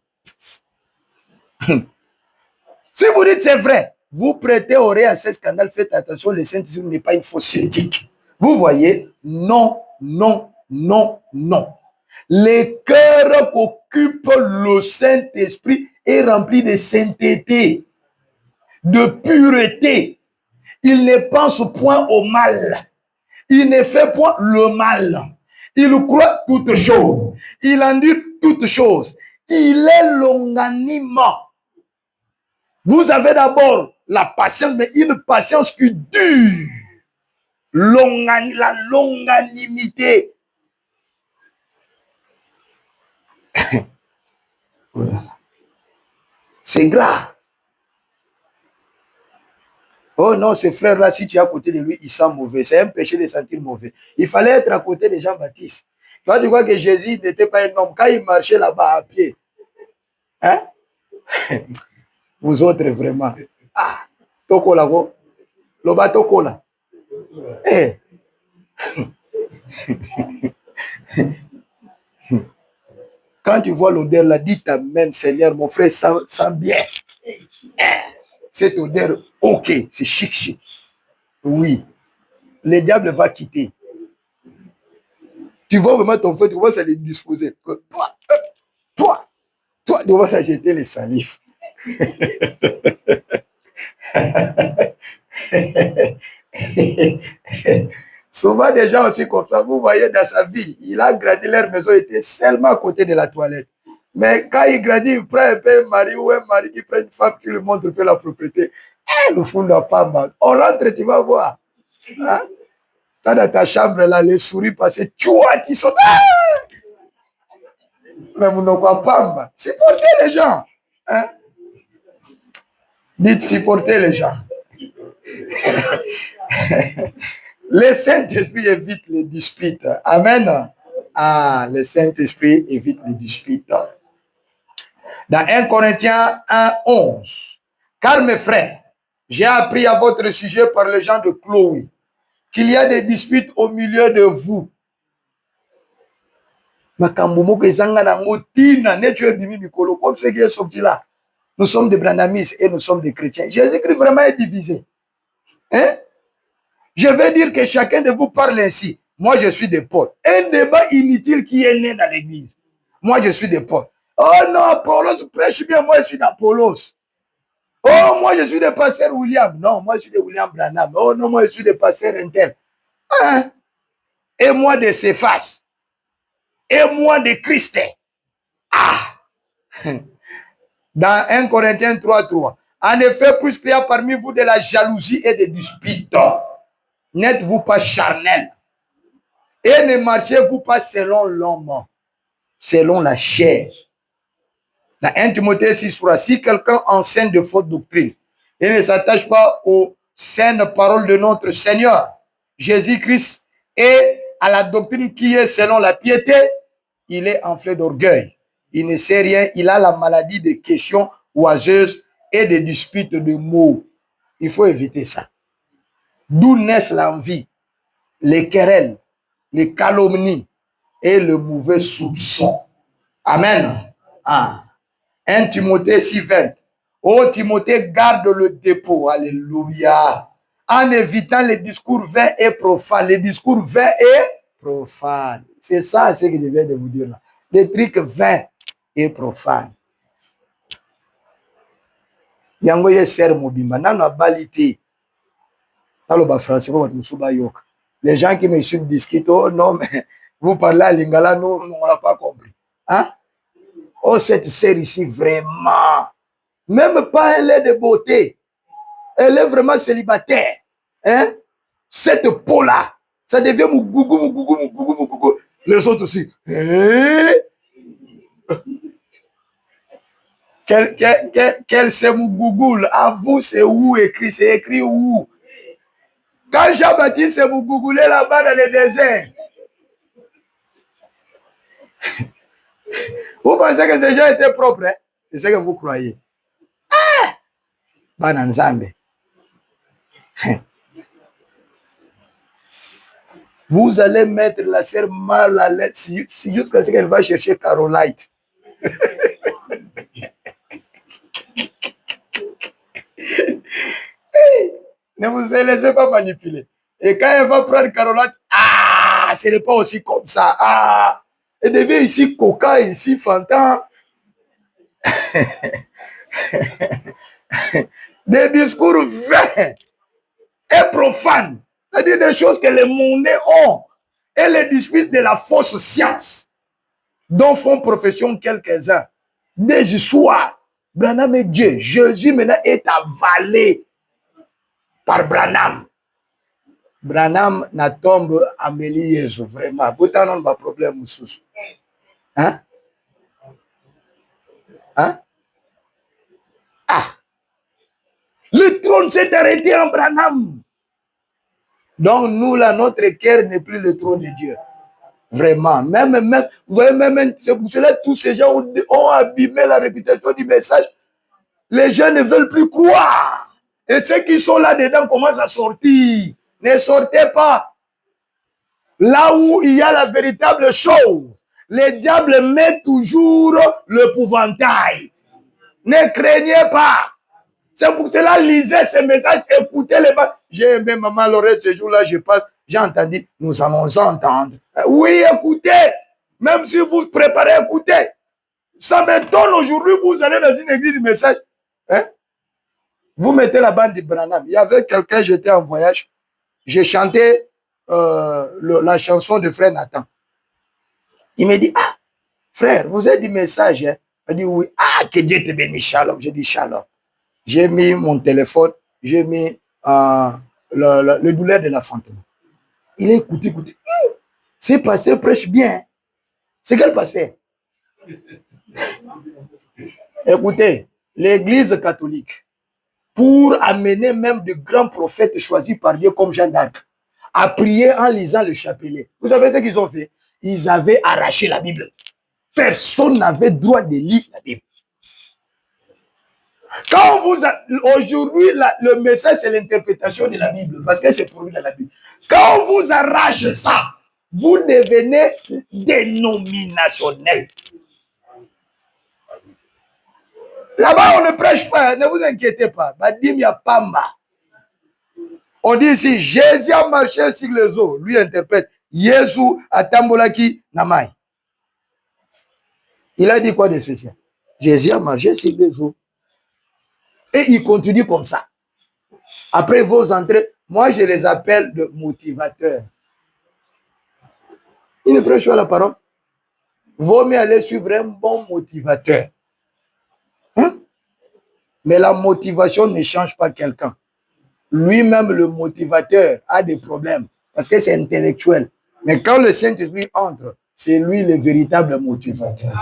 Si vous dites c'est vrai, vous prêtez oreille à ces scandales, faites attention, le Saint-Esprit n'est pas une fausse éthique. Vous voyez, non, non, non, non. Le cœur qu'occupe le Saint-Esprit est rempli de sainteté, de pureté. Il ne pense point au mal. Il ne fait point le mal. Il croit toutes choses. Il en dit toutes choses. Il est longanime. Vous avez d'abord la patience, mais une patience qui dure. La longanimité. C'est grave. Oh non, ce frère-là, si tu es à côté de lui, il sent mauvais. C'est un péché de sentir mauvais. Il fallait être à côté de Jean-Baptiste. Toi, tu crois que Jésus n'était pas un homme quand il marchait là-bas à pied. Hein? Vous autres, vraiment. Ah, Tokola, go. Loba Tokola. Eh. Quand tu vois l'odeur, là, dis amen, Seigneur, mon frère, sent bien. Cette odeur, ok, c'est chic, chic. Oui. Le diable va quitter. Tu vois vraiment ton frère, tu vois, ça l'indisposé. Toi, doit s'acheter les salives. Souvent, des gens aussi comme ça, vous voyez dans sa vie, il a grandi, leur maison était seulement à côté de la toilette. Mais quand il grandit, il prend un peu un mari ou un mari qui prend une femme qui lui montre un peu la propriété. Eh, le fond n'a pas mal. On rentre, tu vas voir. Hein? T'as dans ta chambre, là, les souris passent, tu vois, ils sont... Ah! Mais vous ne croyez pas. Supportez les gens. Hein? Dites supporter les gens. Le Saint-Esprit évite les disputes. Amen. Ah, le Saint-Esprit évite les disputes. Dans 1 Corinthiens 1, 11. Car mes frères, j'ai appris à votre sujet par les gens de Chloé qu'il y a des disputes au milieu de vous. Comme ce qui est sorti là. Nous sommes des branamistes et nous sommes des chrétiens. Jésus-Christ vraiment est divisé. Hein? Je vais dire que chacun de vous parle ainsi. Moi, je suis de Paul. Un débat inutile qui est né dans l'église. Moi, je suis de Paul. Oh non, Apollos prêche bien, moi, je suis d'Apollos. Oh, moi, je suis de pasteur William. Non, moi, je suis de William Branham. Oh non, moi, je suis de pasteur Intel. Hein? Et moi, de Céphas. Et moi, de Christ. Ah! Dans 1 Corinthiens 3, 3. En effet, puisqu'il y a parmi vous de la jalousie et des disputes, n'êtes-vous pas charnel? Et ne marchez-vous pas selon l'homme, selon la chair. Dans 1 Timothée 6, 3, si quelqu'un enseigne de fausses doctrines et ne s'attache pas aux saines paroles de notre Seigneur Jésus-Christ et à la doctrine qui est selon la piété, il est enflé d'orgueil. Il ne sait rien, il a la maladie des questions oiseuses et des disputes de mots. Il faut éviter ça. D'où naissent l'envie, les querelles, les calomnies et le mauvais soupçon. Amen. Ah. 1 Timothée 6, 20. Oh Timothée, garde le dépôt. Alléluia. En évitant les discours vains et profanes. Les discours vains et profanes. C'est ça ce que je viens de vous dire là. Les trucs vains et profanes. Yango ye ser mobimba. Nana balité. Français, les gens qui me suivent discutent, oh non, mais vous parlez à lingala, nous, on n'a pas compris. Hein? Oh, cette sœur ici, vraiment, même pas elle est de beauté, elle est vraiment célibataire. Hein? Cette peau-là, ça devient mougougou. Les autres aussi. Quel c'est mougougou? À vous, c'est où écrit? C'est écrit où? Quand Jean-Baptiste s'est mougoulé là-bas dans le désert, vous pensez que ces gens étaient propres? Hein? C'est ce que vous croyez. Ah! Bananzambe. Vous allez mettre la sœur mal à l'aise jusqu'à ce qu'elle va chercher Carolite. Ne vous laissez pas manipuler. Et quand elle va prendre Carolite, ah, ce n'est pas aussi comme ça. Ah, elle devient ici Coca, ici Fanta. Des discours vains et profanes. C'est-à-dire des choses que les monnaies ont. Et les disputes de la fausse science dont font profession quelques-uns. Des histoires. Branham est Dieu. Jésus maintenant est avalé par Branham. Branham na tombe Amélie Yesu, vraiment. Pourtant, on n'a pas de problème. Hein? Hein? Ah! Le trône s'est arrêté en Branham. Donc, nous, là, notre cœur n'est plus le trône de Dieu. Vraiment. Vous voyez, même, c'est pour cela que tous ces gens ont abîmé la réputation du message. Les gens ne veulent plus croire. Et ceux qui sont là-dedans commencent à sortir. Ne sortez pas. Là où il y a la véritable chose, les diables mettent toujours l'épouvantail. Ne craignez pas. C'est pour cela, lisez ces messages, écoutez les bas. J'ai aimé Maman Laurette ce jour-là, je passe, j'ai entendu, nous allons entendre. Oui, écoutez. Même si vous préparez, écoutez. Ça m'étonne aujourd'hui, vous allez dans une église du message. Hein? Vous mettez la bande de Branham. Il y avait quelqu'un, j'étais en voyage. J'ai chanté la chanson de frère Nathan. Il me dit, ah, frère, vous êtes du message. Hein? Il dit, oui. Ah, que Dieu te bénisse, shalom. J'ai dit, shalom. J'ai mis mon téléphone, j'ai mis le douleur de la fantôme. Il a écouté. C'est passé, prêche bien. C'est quel pasteur? Écoutez, l'église catholique, pour amener même de grands prophètes choisis par Dieu comme Jeanne d'Arc, à prier en lisant le chapelet. Vous savez ce qu'ils ont fait? Ils avaient arraché la Bible. Personne n'avait droit de lire la Bible. Quand vous... Aujourd'hui, le message, c'est l'interprétation de la Bible, parce que c'est produit dans la Bible. Quand vous arrachez ça, vous devenez dénominationnel. Là-bas, on ne prêche pas, ne vous inquiétez pas. Badim Yapamba. On dit ici, Jésus a marché sur les eaux. Lui interprète, Jésus a tambolaki namai. Il a dit quoi de spécial? Jésus a marché sur les eaux. Et il continue comme ça. Après vos entrées, moi je les appelle de motivateurs. Il ne prêche pas la parole. Vaut mieux aller suivre un bon motivateur. Hein? Mais la motivation ne change pas quelqu'un. Lui-même, le motivateur, a des problèmes parce que c'est intellectuel. Mais quand le Saint-Esprit entre, c'est lui le véritable motivateur.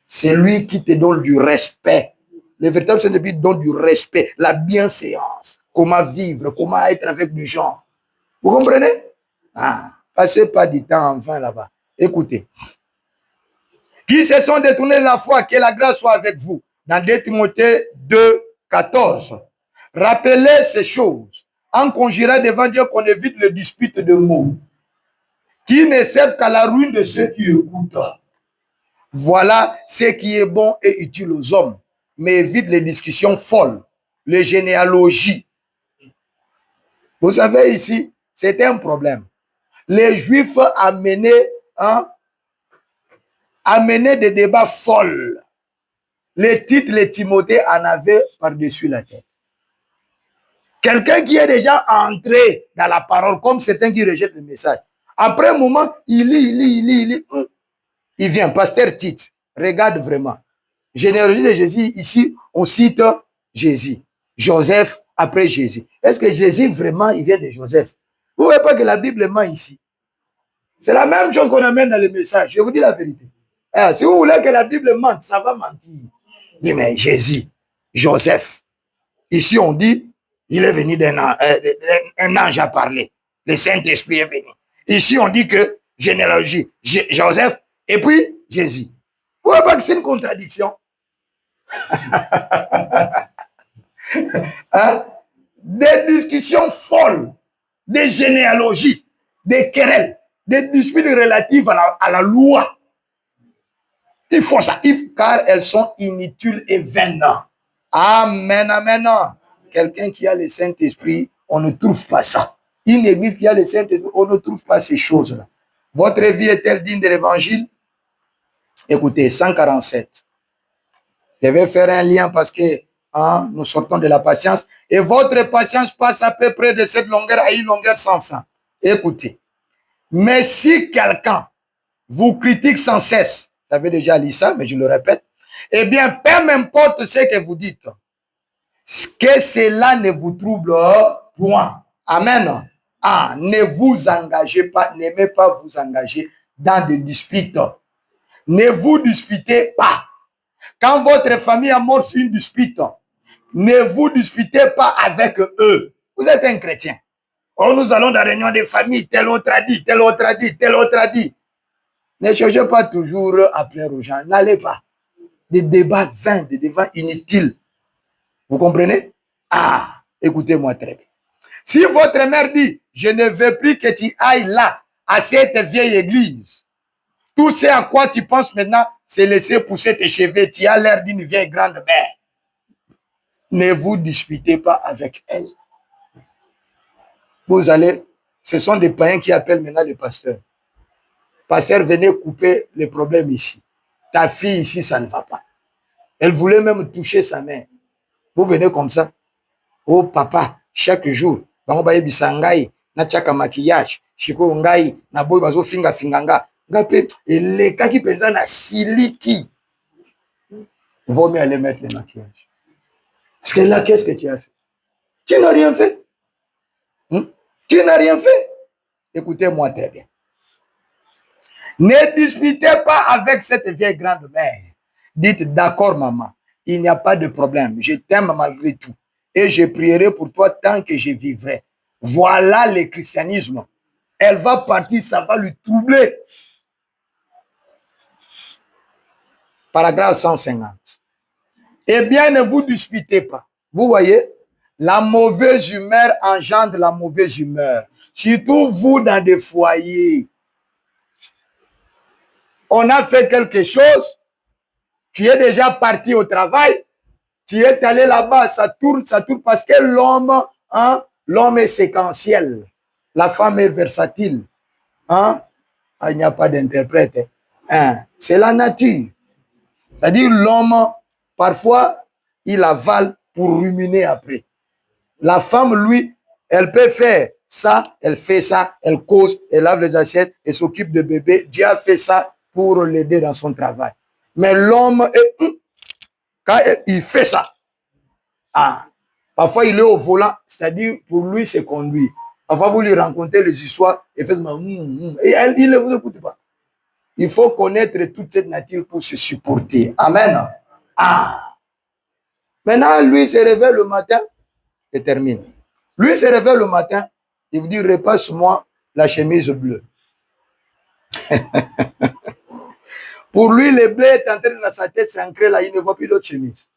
C'est lui qui te donne du respect. Le véritable Saint-Esprit donne du respect, la bienséance, comment vivre, comment être avec les gens. Vous comprenez? Ah, passez pas du temps en vain là-bas. Écoutez. Qui se sont détournés de la foi, que la grâce soit avec vous. Dans 2 Timothée 2, 14. Rappelez ces choses, en conjurant devant Dieu qu'on évite le dispute de mots, qui ne servent qu'à la ruine de ceux qui écoutent. Voilà ce qui est bon et utile aux hommes, mais évite les discussions folles, les généalogies. Vous savez ici, c'était un problème. Les Juifs amenaient des débats folles. Les titres, les Timothée en avaient par-dessus la tête. Quelqu'un qui est déjà entré dans la parole, comme certains qui rejettent le message. Après un moment, il lit. Il vient, pasteur Tite, regarde vraiment. Généalogie de Jésus, ici, on cite Jésus. Joseph après Jésus. Est-ce que Jésus, vraiment, il vient de Joseph? Vous ne voyez pas que la Bible ment ici? C'est la même chose qu'on amène dans le message. Je vous dis la vérité. Si vous voulez que la Bible mente, ça va mentir. dit, mais Jésus, Joseph, ici on dit, il est venu un ange à parler. Le Saint-Esprit est venu. Ici on dit que généalogie, Joseph, et puis Jésus. Vous voyez pas que c'est une contradiction? Hein? Des discussions folles, des généalogies, des querelles, des disputes relatives à la loi. Il faut ça, car elles sont inutiles et vaines. Amen, amen. Quelqu'un qui a le Saint-Esprit, on ne trouve pas ça. Une église qui a le Saint-Esprit, on ne trouve pas ces choses-là. Votre vie est-elle digne de l'évangile? Écoutez, 147. Je vais faire un lien parce que nous sortons de la patience. Et votre patience passe à peu près de cette longueur à une longueur sans fin. Écoutez. Mais si quelqu'un vous critique sans cesse, j'avais déjà lu ça, mais je le répète, eh bien, peu importe ce que vous dites, que cela ne vous trouble point. Amen. Ne vous engagez pas, n'aimez pas vous engager dans des disputes. Ne vous disputez pas. Quand votre famille amorce une dispute, ne vous disputez pas avec eux. Vous êtes un chrétien. Oh, nous allons dans la réunion des familles, tel autre a dit, tel autre a dit, tel autre a dit. Ne cherchez pas toujours à plaire aux gens. N'allez pas. Des débats vains, des débats inutiles. Vous comprenez? Écoutez-moi très bien. Si votre mère dit, je ne veux plus que tu ailles là, à cette vieille église, tout ce à quoi tu penses maintenant, c'est laisser pousser tes cheveux. Tu as l'air d'une vieille grande-mère. Ne vous disputez pas avec elle. Vous allez, ce sont des païens qui appellent maintenant les pasteurs. Pasteur, venez couper les problèmes ici. ta fille ici, ça ne va pas. Elle voulait même toucher sa mère. Vous venez comme ça. Oh papa, chaque jour, bango baye bisangai, na tchaka maquillage, chiko ngai, na boy bazo finga finganga. Ngape, et kaki penza na siliki. Vaut mieux aller mettre le maquillage. Parce que là, qu'est-ce que tu as fait? Tu n'as rien fait. Tu n'as rien fait. Écoutez-moi très bien. Ne disputez pas avec cette vieille grande-mère. Dites, d'accord, maman, il n'y a pas de problème. Je t'aime malgré tout. Et je prierai pour toi tant que je vivrai. Voilà le christianisme. Elle va partir, ça va lui troubler. Paragraphe 150. Eh bien, ne vous disputez pas. Vous voyez, la mauvaise humeur engendre la mauvaise humeur. Surtout vous dans des foyers. On a fait quelque chose, tu es déjà parti au travail, tu es allé là-bas, ça tourne, parce que l'homme, hein, l'homme est séquentiel, la femme est versatile. Hein? Ah, il n'y a pas d'interprète. Hein? C'est la nature. C'est-à-dire l'homme, parfois, il avale pour ruminer après. La femme, lui, elle peut faire ça, elle fait ça, elle cause, elle lave les assiettes, elle s'occupe de bébé. Dieu a fait ça pour l'aider dans son travail. Mais l'homme, quand il fait ça, ah, parfois il est au volant, c'est-à-dire pour lui c'est conduire. Parfois vous lui rencontrez les histoires et faites et il ne vous écoute pas. Il faut connaître toute cette nature pour se supporter. Amen. Ah. Maintenant, lui se réveille le matin et termine. Lui se réveille le matin, il vous dit repasse-moi la chemise bleue. Pour lui, le bleu est entré dans sa tête, c'est ancré là, il ne voit plus d'autre chemise.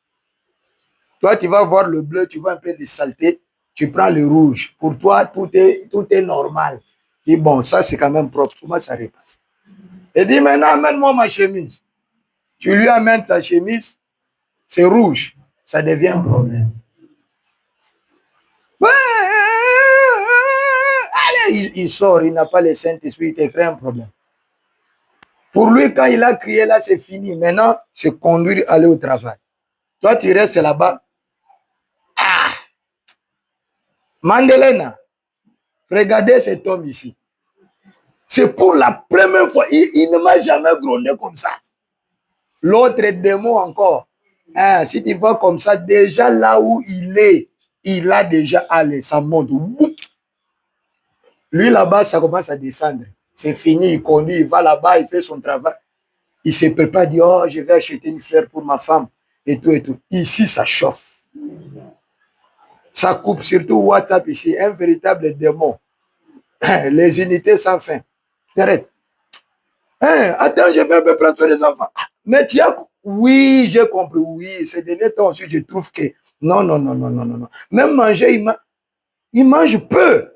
Toi, tu vas voir le bleu, tu vois un peu de saleté, tu prends le rouge. Pour toi, tout est normal. Et bon, ça c'est quand même propre. Comment ça repasse? Il dit maintenant, amène-moi ma chemise. Tu lui amènes ta chemise, c'est rouge. Ça devient un problème. Allez, il sort, il n'a pas le Saint-Esprit, il te crée un problème. Pour lui, quand il a crié là, c'est fini. Maintenant, c'est conduire, aller au travail. Toi, tu restes là-bas. Ah! Mandelena, regardez cet homme ici. C'est pour la première fois. Il ne m'a jamais grondé comme ça. L'autre démon encore. Hein, si tu vois comme ça, déjà là où il est, il a déjà allé, ça monte. Lui là-bas, ça commence à descendre. C'est fini, il conduit, il va là-bas, il fait son travail. Il se prépare, il dit, oh, je vais acheter une fleur pour ma femme. Et tout, et tout. Ici, ça chauffe. Ça coupe surtout WhatsApp ici, un véritable démon. Les unités sans fin. Arrête. Hein, attends, je vais un peu prendre les enfants. Mais tu as... Oui, j'ai compris. Oui, ces derniers temps aussi, je trouve que... Non, non, non, non, non, non. Même manger, il mange peu.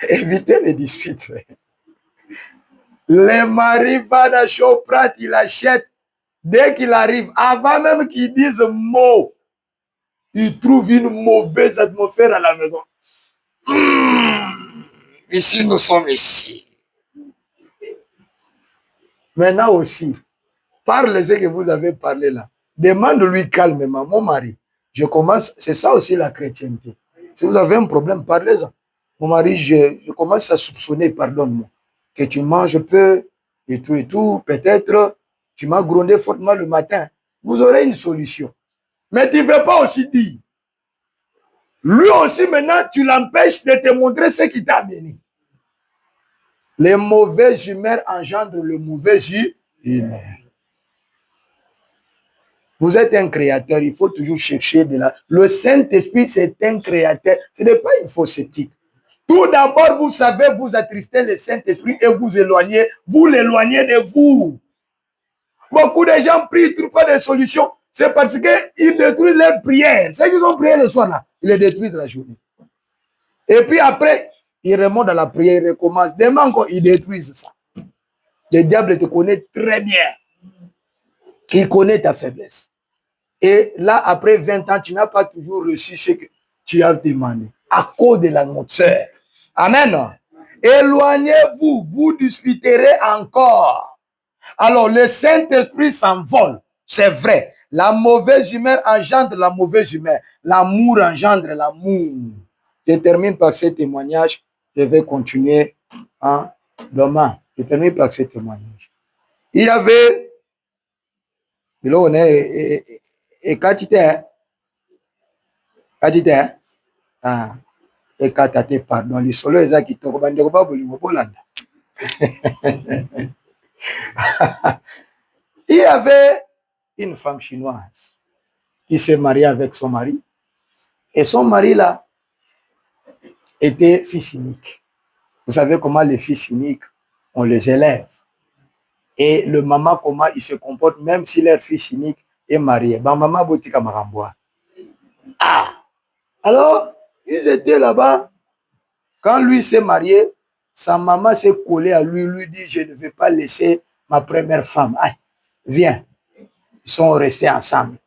Évitez les disputes. Le mari va dans Choprat, il achète. Dès qu'il arrive, avant même qu'il dise mot, il trouve une mauvaise atmosphère à la maison. Ici, nous sommes ici. Maintenant aussi, parlez ce que vous avez parlé là. Demande-lui calmement, mon mari, je commence, c'est ça aussi la chrétienté. Si vous avez un problème, parlez-en. Mon mari, je commence à soupçonner, pardonne-moi, que tu manges peu et tout, peut-être tu m'as grondé fortement le matin. Vous aurez une solution. Mais tu ne veux pas aussi dire. Lui aussi, maintenant, tu l'empêches de te montrer ce qui t'a amené. Les mauvaises humeurs engendrent le mauvais humeur. Vous êtes un créateur, il faut toujours chercher de la... Le Saint-Esprit, c'est un créateur. Ce n'est pas une fausse éthique. Tout d'abord, vous savez, vous attristez le Saint-Esprit et vous éloignez, vous l'éloignez de vous. Beaucoup de gens prient, ils ne trouvent pas de solution. C'est parce qu'ils détruisent leurs prières. Ceux qui ont prié le soir là, ils les détruisent la journée. Et puis après, ils remontent à la prière, ils recommencent. Demain encore, ils détruisent ça. Le diable te connaît très bien. Il connaît ta faiblesse. Et là, après 20 ans, tu n'as pas toujours reçu ce que tu as demandé. À cause de l'atmosphère. Amen. Éloignez-vous, vous disputerez encore. Alors, le Saint-Esprit s'envole. C'est vrai. La mauvaise humeur engendre la mauvaise humeur. L'amour engendre l'amour. Je termine par ce témoignage. Je vais continuer demain. Je termine par ce témoignage. Il y avait... Là, on est... Et quand tu étais... Et quand tu étais, pardon, les solos, ils ont quitté. Il y avait une femme chinoise qui s'est mariée avec son mari. Et son mari, là, était fils unique. Vous savez comment les fils uniques, on les élève. Et le maman, comment il se comporte, même si leur fils unique est marié. Ben, maman, botika maramboa. Ah! Alors, ils étaient là-bas. Quand lui s'est marié, sa maman s'est collée à lui, lui dit, je ne vais pas laisser ma première femme. Ah, viens. Ils sont restés ensemble.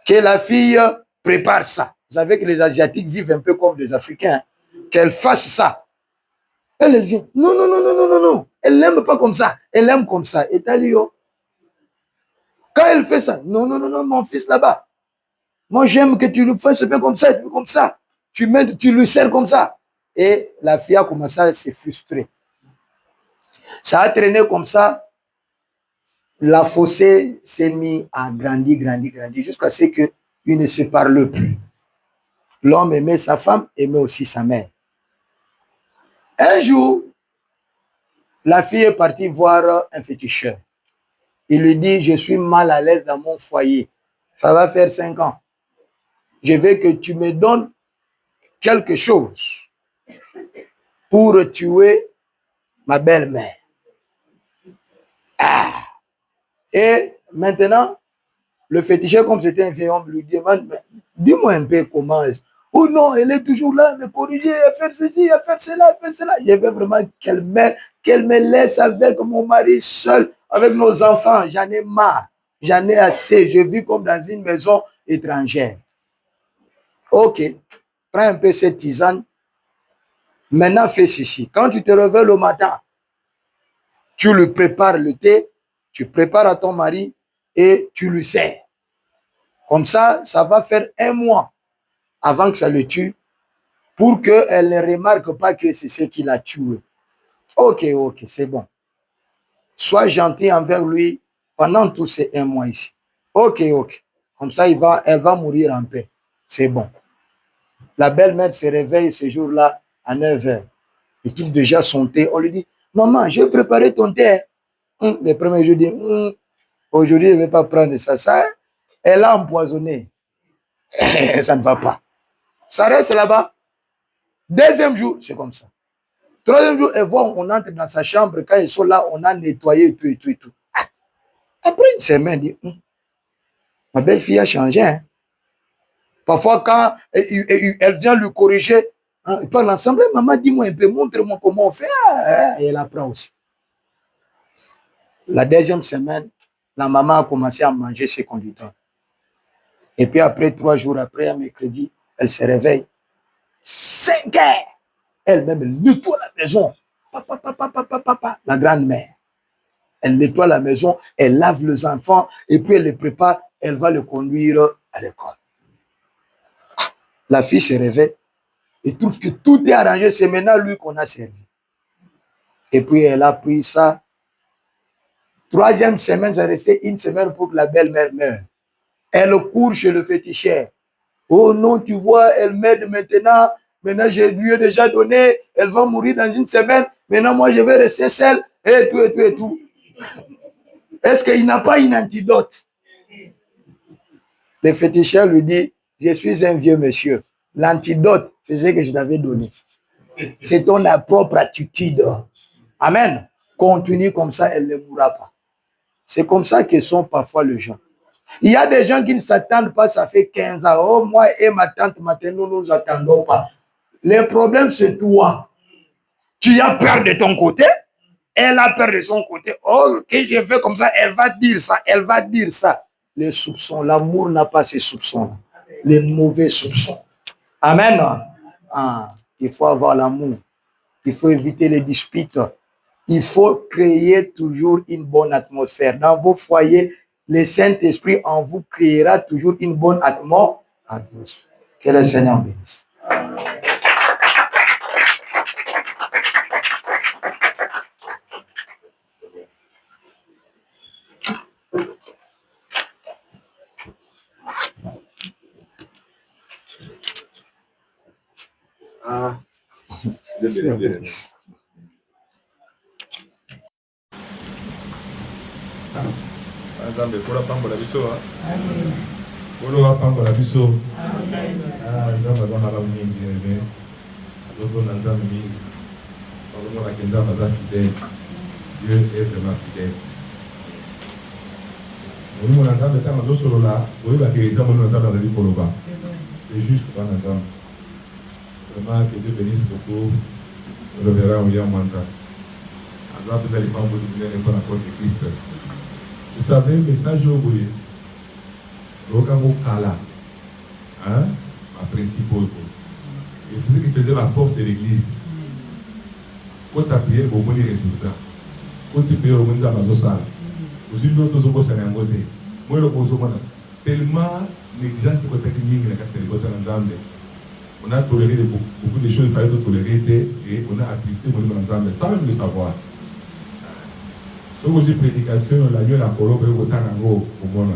Que la fille prépare ça. Vous savez que les Asiatiques vivent un peu comme les Africains. Qu'elle fasse ça. Elle vient. Non, non, non, non, non, non, non. Elle n'aime pas comme ça. Elle aime comme ça. Et t'as dit, quand elle fait ça, non, non, non, non, mon fils là-bas. Moi, j'aime que tu le fasses bien comme ça, comme ça. Tu le sers comme ça. Et la fille a commencé à se frustrer. Ça a traîné comme ça. La fossée s'est mise à grandir, grandir, grandir, jusqu'à ce qu'ils ne se parlent plus. L'homme aimait sa femme, aimait aussi sa mère. Un jour, la fille est partie voir un féticheur. Il lui dit, je suis mal à l'aise dans mon foyer. Ça va faire 5 ans. Je veux que tu me donnes quelque chose pour tuer ma belle-mère. Ah. Et maintenant, le féticheur, comme c'était un vieil homme, lui demande, dis-moi un peu comment est-ce. Oh non, elle est toujours là, me corriger, à faire ceci, à faire cela, à faire cela. Je veux vraiment qu'elle me laisse avec mon mari seul, avec nos enfants. J'en ai marre, j'en ai assez. Je vis comme dans une maison étrangère. Ok, prends un peu cette tisane. Maintenant, fais ceci. Quand tu te réveilles le matin, tu lui prépares le thé, tu prépares à ton mari et tu lui sers. Comme ça, ça va faire 1 mois avant que ça le tue pour qu'elle ne remarque pas que c'est ce qui l'a tué. Ok, ok, c'est bon. Sois gentil envers lui pendant tous ces 1 mois ici. Ok, ok. Comme ça, elle va mourir en paix. C'est bon. La belle-mère se réveille ce jour-là à 9 h. Il trouve déjà son thé. On lui dit, maman, j'ai préparé ton thé. Le premier jour, dit, aujourd'hui, je ne vais pas prendre ça. Ça, elle a empoisonné. Ça ne va pas. Ça reste là-bas. 2e jour, c'est comme ça. 3e jour, elle voit, on entre dans sa chambre. Quand ils sont là, on a nettoyé tout et tout et tout. Après une semaine, elle dit, ma belle-fille a changé. Hein. Parfois, quand elle vient lui corriger, ils parlent ensemble. Maman, dis-moi un peu, montre-moi comment on fait. Et elle apprend aussi. La 2e semaine, la maman a commencé à manger ses conducteurs. Et puis après, 3 jours après, un mercredi, elle se réveille. 5 h. Elle-même, elle nettoie la maison. Papa, la grand-mère. Elle nettoie la maison, elle lave les enfants, et puis elle les prépare, elle va le conduire à l'école. La fille se réveille et trouve que tout est arrangé, c'est maintenant lui qu'on a servi. Et puis elle a pris ça. 3e semaine, ça restait 1 semaine pour que la belle-mère meure. Elle court chez le féticheur. Oh non, tu vois, elle m'aide maintenant. Maintenant, je lui ai déjà donné. Elle va mourir dans 1 semaine. Maintenant, moi, je vais rester seule. Et tout, et tout, et tout. Est-ce qu'il n'a pas une antidote? Le féticheur lui dit, je suis un vieux monsieur. L'antidote, c'est ce que je t'avais donné. C'est ton propre attitude. Amen. Continue comme ça, elle ne mourra pas. C'est comme ça que sont parfois les gens. Il y a des gens qui ne s'attendent pas, ça fait 15 ans. Oh, moi et ma tante, maintenant, nous ne nous attendons pas. Le problème, c'est toi. Tu as peur de ton côté, elle a peur de son côté. Oh, que je fais comme ça, elle va dire ça, elle va dire ça. Les soupçons, l'amour n'a pas ces soupçons. Les mauvais soupçons. Amen. Ah, il faut avoir l'amour. il faut éviter les disputes. Il faut créer toujours une bonne atmosphère. Dans vos foyers, le Saint-Esprit en vous créera toujours une bonne atmosphère. Que le Seigneur bénisse. Nzambe kola pambola biso kola pambola biso nzambe aza malamu mingi ene azotona nzambe mingi azomonaka nzambe aza fidèle. Dieu est vraiment fidèle. molimo na nzambe ntango azosolola oyebaka eza molimo na nzambe azali koloba c'est juste wana nzambe. Vraiment que Dieu bénisse beaucoup le verra William Mwanza aza mpenza lipango linene mpona contre Christ. Vous savez, le message au bout, le kala, hein, ma principale. Et c'est ce qui faisait la force de l'église. Quand tu as prié, vous avez des résultats. Quand tu pries, vous avez des résultats. Vous avez des résultats. Moi, je pense que tellement négligence de côté de on a toléré beaucoup de choses, il fallait tolérer et on a attristé mon sans même le savoir. Donc, aussi prédication, la nuit, la colombe, le temps au monde.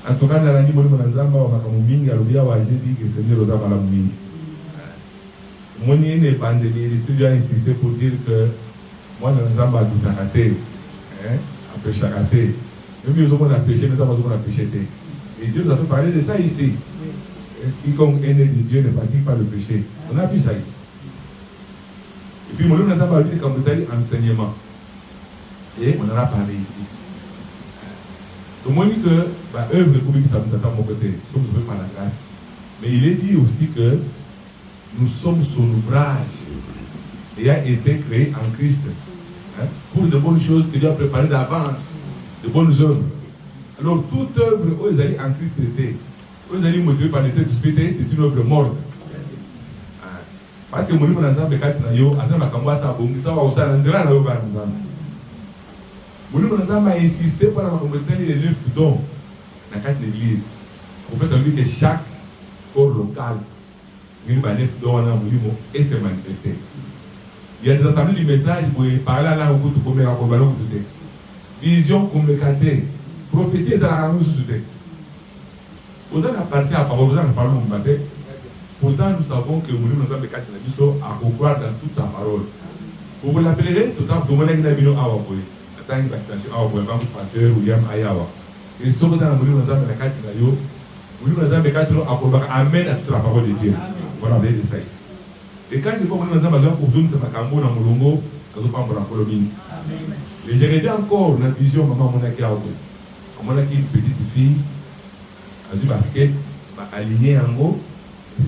En tout cas, dans la nuit, mon Nzamba, on va comme Minga, le bien, j'ai dit que le Seigneur nous a parlé de Minga. Mon n'est pas de l'étudiant a insisté pour dire que moi, Nzamba a tout raté, a péché raté. Même si on a péché, nous avons péché. Et Dieu nous a fait parler de ça ici. Quiconque est né de Dieu ne pratique pas le péché. On a vu ça ici. Et puis, mon Nzamba a dit comme vous avez enseignement. Et on en a parlé ici. Donc, moi, je dis que l'œuvre est comme ça, nous attend mon côté, nous sommes sauvés par la grâce. Mais il est dit aussi que nous sommes son ouvrage ayant été créé en Christ pour de bonnes choses que Dieu a préparées d'avance, de bonnes œuvres. Alors, toute œuvre où ils allaient en Christ était, où ils allaient motiver par le Saint-Esprit, c'est une œuvre morte. Parce que mon livre dans le cadre de Yo, à Nzamba a insisté pour la compléter les 9 dons dans quatre églises. En fait, on dit que chaque corps local, c'est une 9 dons et se manifester. Il y a des assemblées du message pour parler à la route comme la combattant tout. Vision communicatée, prophétie et ça nous soutient. Vous avez la partie à parole, vous avez parlé au matin. Pourtant, nous savons que nous avons des quatre églises à croire dans toute sa parole. Vous vous l'appellerez tout à l'heure, vous avez un awaboy. Tant que pasteur pasteur William Ayawa. Et ce que dans le monde nous avons la carte là yo, nous avons la carte à amen à toute la parole de Dieu. Voilà les ça. Et quand je vois nous avons besoin pour zoom c'est ma cambo dans molongo, nous pas pour la colonie. Et j'ai regardé encore la vision maman mon aki awo. Comment une petite fille a eu basket, alignée en haut,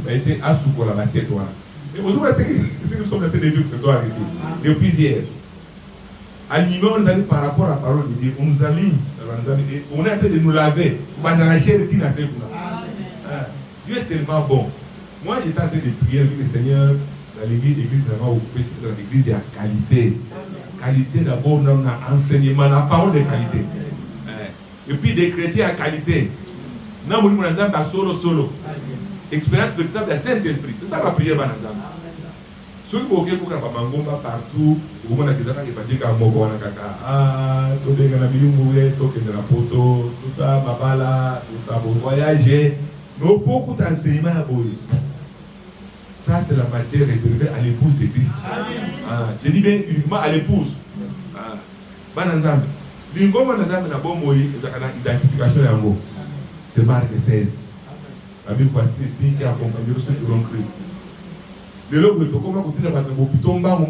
a été assou pour la basket voilà. Et vous avez nous sommes la télévision ce soir ici. Depuis hier. Alignement, on nous a dit par rapport à la parole de Dieu, on nous aligne, on est en train de nous laver, on va la chair de Tina. Dieu est tellement bon. Moi, j'étais en train de prier avec le Seigneur dans l'église dans l'église, il y a qualité. Qualité d'abord, on a enseignement, la parole de qualité. Et puis des chrétiens à qualité. Nous avons solo. Expérience véritable de Saint-Esprit. C'est ça ma prière, Banazam. Ceux qui ont été partout, vous avez dit que tout ça, babala, tout ça, pour voyager. Mais beaucoup d'enseignements. Ça, c'est la matière réservée à l'épouse de Christ. Je dis bien uniquement à l'épouse. Banazam. L'ingoma Banazam n'a pas d'identification. C'est Marc 16. La Bible voici les signes qui accompagnent ceux qui l'ont cru. Le logo est comment continuer à battre mon piton bam.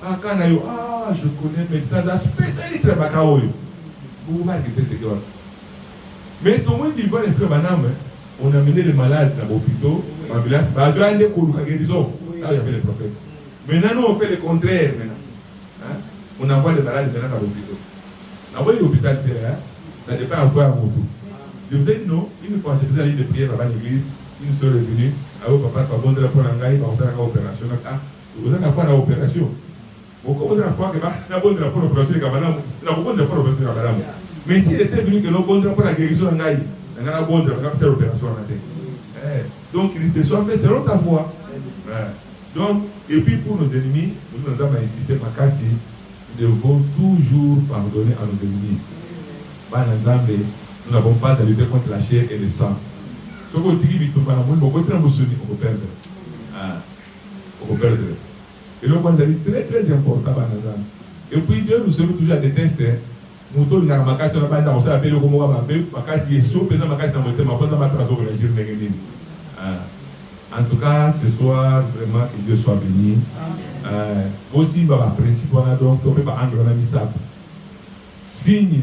Ah, quand je connais médecin, c'est spécialiste de Bakao. Vous voyez que c'est ce que c'est. Mais tout le monde dit les frères Banam, on a mené les malades dans l'hôpital, l'ambulance, ça y avait les prophètes. Maintenant, nous on fait le contraire. On envoie les malades maintenant dans l'hôpital. On envoie l'hôpital, ça dépend à voir à mon tour. Je vous ai dit non, une fois j'ai fait la ligne de prière là-bas à l'église, une soeur est venue. Alors papa fa bondela pour ngai ba osala ka opération ah vous avez fait l'opération beaucoup vous avez fait que na bondela pour l'opération ka bana na bondela pour l'opération ka bana mais s'il était venu que no bondela pour la guérison ngai na bondela ka faire l'opération na te donc Christ te soit fait selon ta foi donc et puis pour nos ennemis nous avons insisté makasi nous devons toujours pardonner à nos ennemis bana nzambe nous n'avons pas à lutter contre la chair et le sang. Ce qu'on dit, on peut perdre. On peut perdre. Et donc, on a dit très très important. Et puis, Dieu nous sommes toujours à détester. Nous sommes dans la macasse, on a pas dans ça, appelé comme on va m'appeler, macasse, il est saut, pesant macasse dans mon thème, après, dans ma trace, on va agir négatif. En tout cas, ce soir, vraiment, que Dieu soit béni. Aussi, par principe, on a donc, on peut pas angle, on a mis ça. Signe.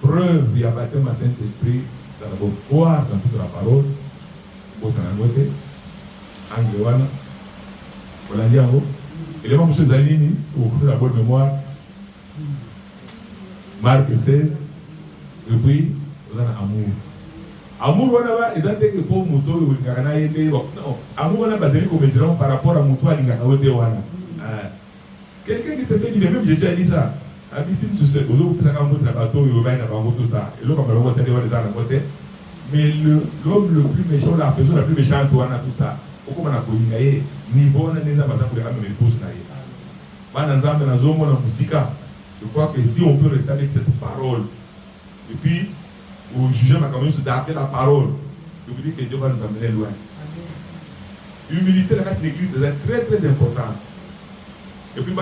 Preuve, il y a baptême à Saint-Esprit, dans la croire dans toute la parole. Vous savez, Anglewana, Holandiango, et les membres de Zalini, si vous avez la bonne mémoire, Marc 16, et puis, vous avez amour. Amour, ils ont dit que pour Mouto, non, amour, on a basé comme par rapport à Mouto, à l'Ingakaote. Quelqu'un qui te fait dire, même Jésus a dit ça. Mais l'homme le plus méchant, la personne la plus méchante, tout ça, niveau je crois que si on peut rester avec cette parole, et puis au juger ma communauté d'appeler la parole, je vous dis que Dieu va nous amener loin. L'humilité dans l'église est très très importante. Et puis,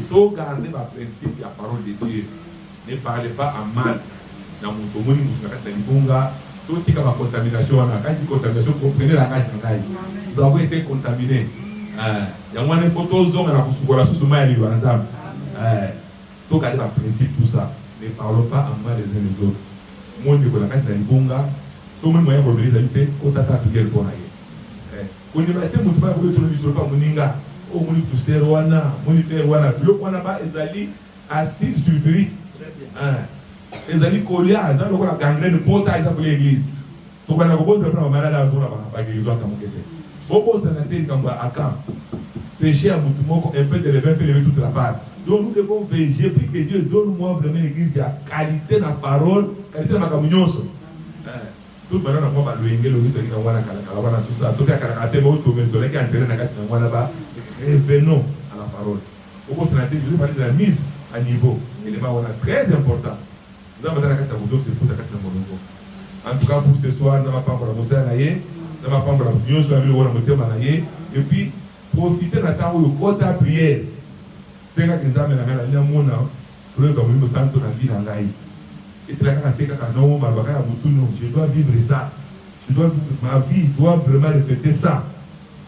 tout garder ma principe, la parole de Dieu. Ne parlez pas en mal. Dans mon tomoni, tout est comme la contamination. Quand je dis contamination, comprenez la cage. Nous avons été contaminés. Il y a une photo zone à la sous tout garder ma principe, tout ça. Ne parlons pas en mal les uns les autres. Moi, je connais la cage d'Anibonga. Si vous avez une réalité, vous avez une prière pour aller. Vous ne pouvez pas vous retrouver pas Moninga. Oh, mon frère wana, mon frère wana, le wana ba ezali acide sulfurique. Ezali kolia, ezali lokola gangrène pota ezali pour l'église. To bana ko bonne prendre malade à zona ba l'église wa kamokete. Bobo sanate kamba aka. Péché à mutu moko un peu de levain fait lever toute la part. Donc nous devons veiller, j'ai pris que Dieu donne-moi vraiment l'église, il y a qualité dans la parole, qualité dans la communion. Tout le monde a moi le ingé le lutte qui wana kala tout ça. Tout cas kala te mo to mais to leki enterrer na kati na wana ba. Revenons à la parole. Au cours de la je vais parler de la mise à niveau. Élément très important. Nous avons besoin de la c'est pour ça que en tout cas, pour ce soir, nous n'avons pas encore la moussa à naïe, nous n'avons pas encore la union sur la ville où on a monté à naïe. Et puis, profiter de la temps où le côté à prière. C'est là que nous avons la ligne à mon âme, pour que nous sentons la vie dans l'aïe. Et tu l'as dit que je dois vivre ça. Ma vie doit vraiment répéter ça.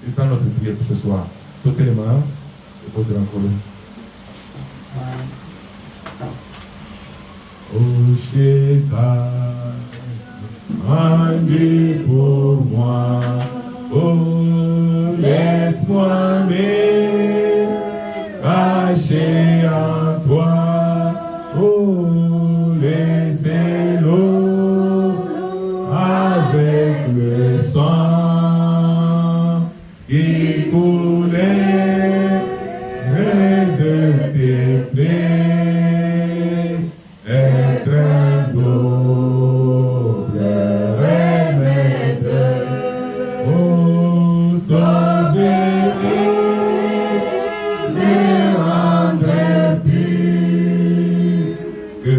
C'est ça notre prière pour ce soir. Tout élément, c'est pour dire encore. Oh Sheka, Dieu pour moi, oh laisse-moi me cacher en toi, oh laissez-le avec le sang qui coulait de tes plaies, être un double remède, oh sauver et me rendre pur, que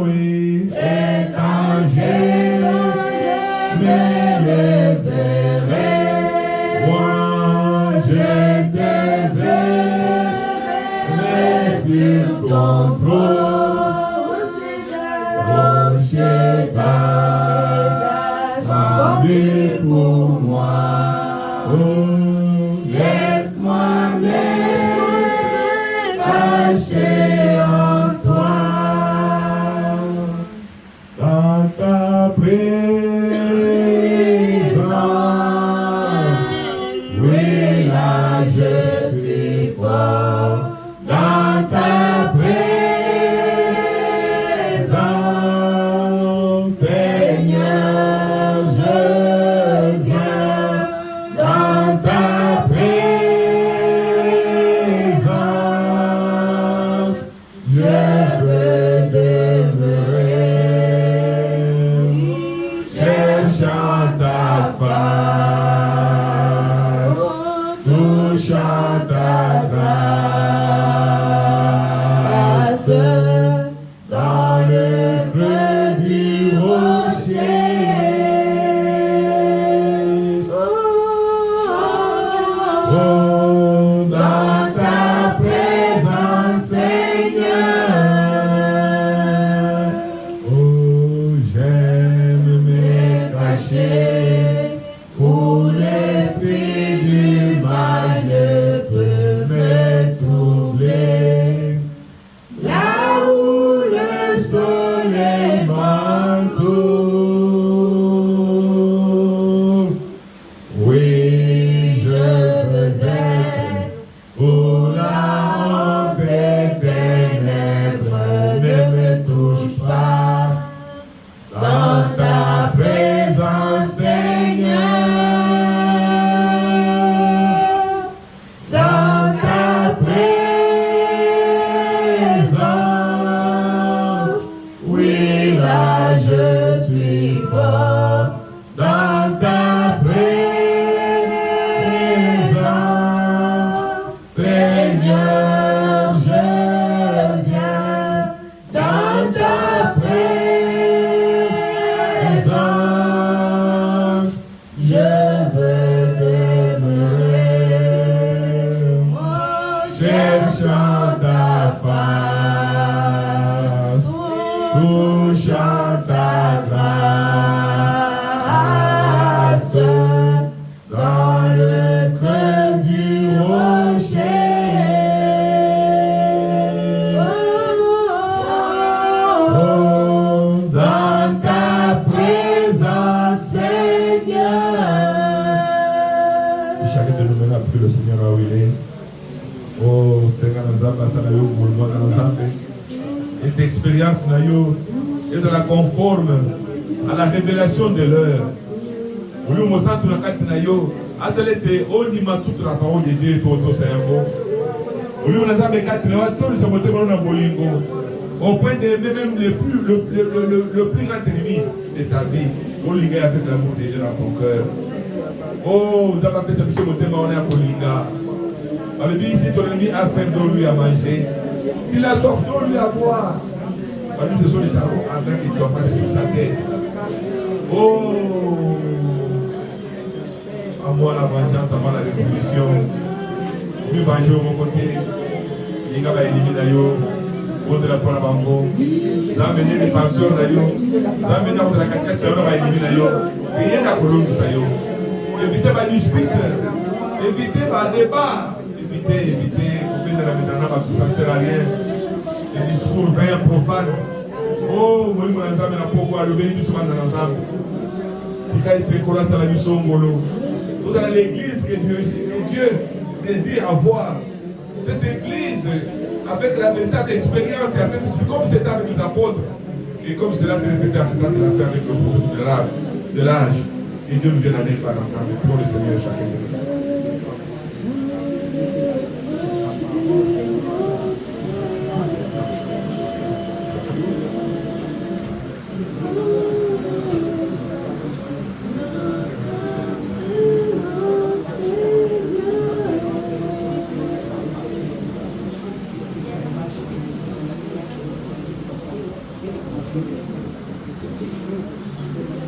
oui, étranger, mais le verrai. Moi, je te verrai sur ton trône, rocher d'assemblée pour moi. Oh, laisse-moi cacher en toi, dans ta présence. Oui, là je suis fort, dans ta présence, Seigneur, je viens dans ta présence, je veux demeurer, cherchant ta face, touchant ta grâce, dans le creux du rocher. Oh, dans ta présence, Seigneur. Oh, j'aime me cacher, où l'esprit du mal ne peut me troubler. Là où le soleil m'entoure, oui, je veux être où la honte des ténèbres ne me touche pas. Dans ta présence, Seigneur, dans ta présence, oui, là je suis fort. Dans ta présence, Seigneur, je viens. Dans ta présence, je veux demeurer, cherchant ta face, touchant ta grâce, dans le creux du rocher. Oh, dans ta présence, Seigneur. Chacun de nous maintenant prie le Seigneur là où il est. Oh, Seigneur, nous avons passé la yo pour nous, nous avons et d'expérience na yo, et de la conforme à la révélation de l'heure. Oui, nous sommes tous les quatre na yo. À cela de on dit ma toute la parole de Dieu pour tout cerveau. Oui, nous avons quatre na yo. Tout le monde est dans bolingo. Au point de même le plus grand ennemi de ta vie, on ligue avec l'amour de Dieu dans ton cœur. Oh, vous avez appelé ça, monsieur Motema, on est à Kolinga. On lui dit ici, ton ennemi a faim d'eau lui à manger. S'il a soif d'eau lui à boire. On lui dit, ce sont les charbons ardents que tu as fait sur sa tête. Oh, à moi la vengeance, à moi la révolution. Lui venger au mon côté. Il va éliminer yo. De la pointe à bango, ça a mené les penseurs d'ailleurs, ça a mené la cachette, ça va éliminer d'ailleurs. Rien à Colombie, ça y est. Évitez ma dispute, évitez ma débat, évitez, vous faites de la médana parce que ça ne sert à rien. Les discours vains, profanes. Oh, moi, je suis là pourquoi le béni du souvent dans l'ensemble. Qui a été collé à la mission Ngolo. Vous dans l'église que Dieu désire avoir. Cette église, avec la véritable expérience et à cette esprit, comme c'était avec les apôtres, et comme cela s'est répété à ce temps de la fin avec le prophète de l'âge, et Dieu nous vient d'aller par l'ensemble pour le Seigneur chacun de nous.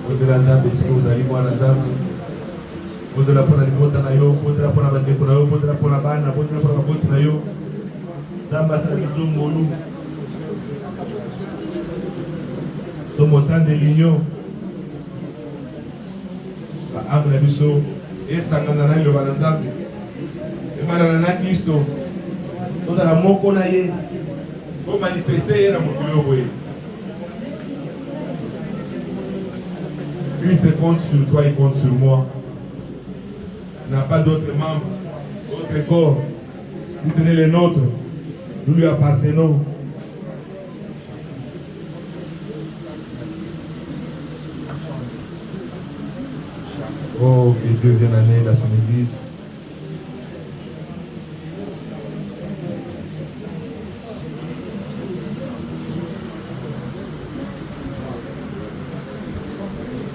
Au-delà de ça, si vous allez voir la zame, au-delà pour la libota na yo, au-delà pour la bande pour la yo, au-delà pour la bande, au-delà pour la botte na yo, zamba sa biso ngolu. Sommes au temps de l'union. Ame na biso, esangana na yo bana nzambe. Emanana na Kristo. Tozala moko na ye. Pour manifester ye na mokili oyo boye. Christ compte sur toi, il compte sur moi. Il n'a pas d'autres membres, d'autres corps. Si ce n'est les nôtres, nous lui appartenons. Oh, que Dieu vienne en aide à son église.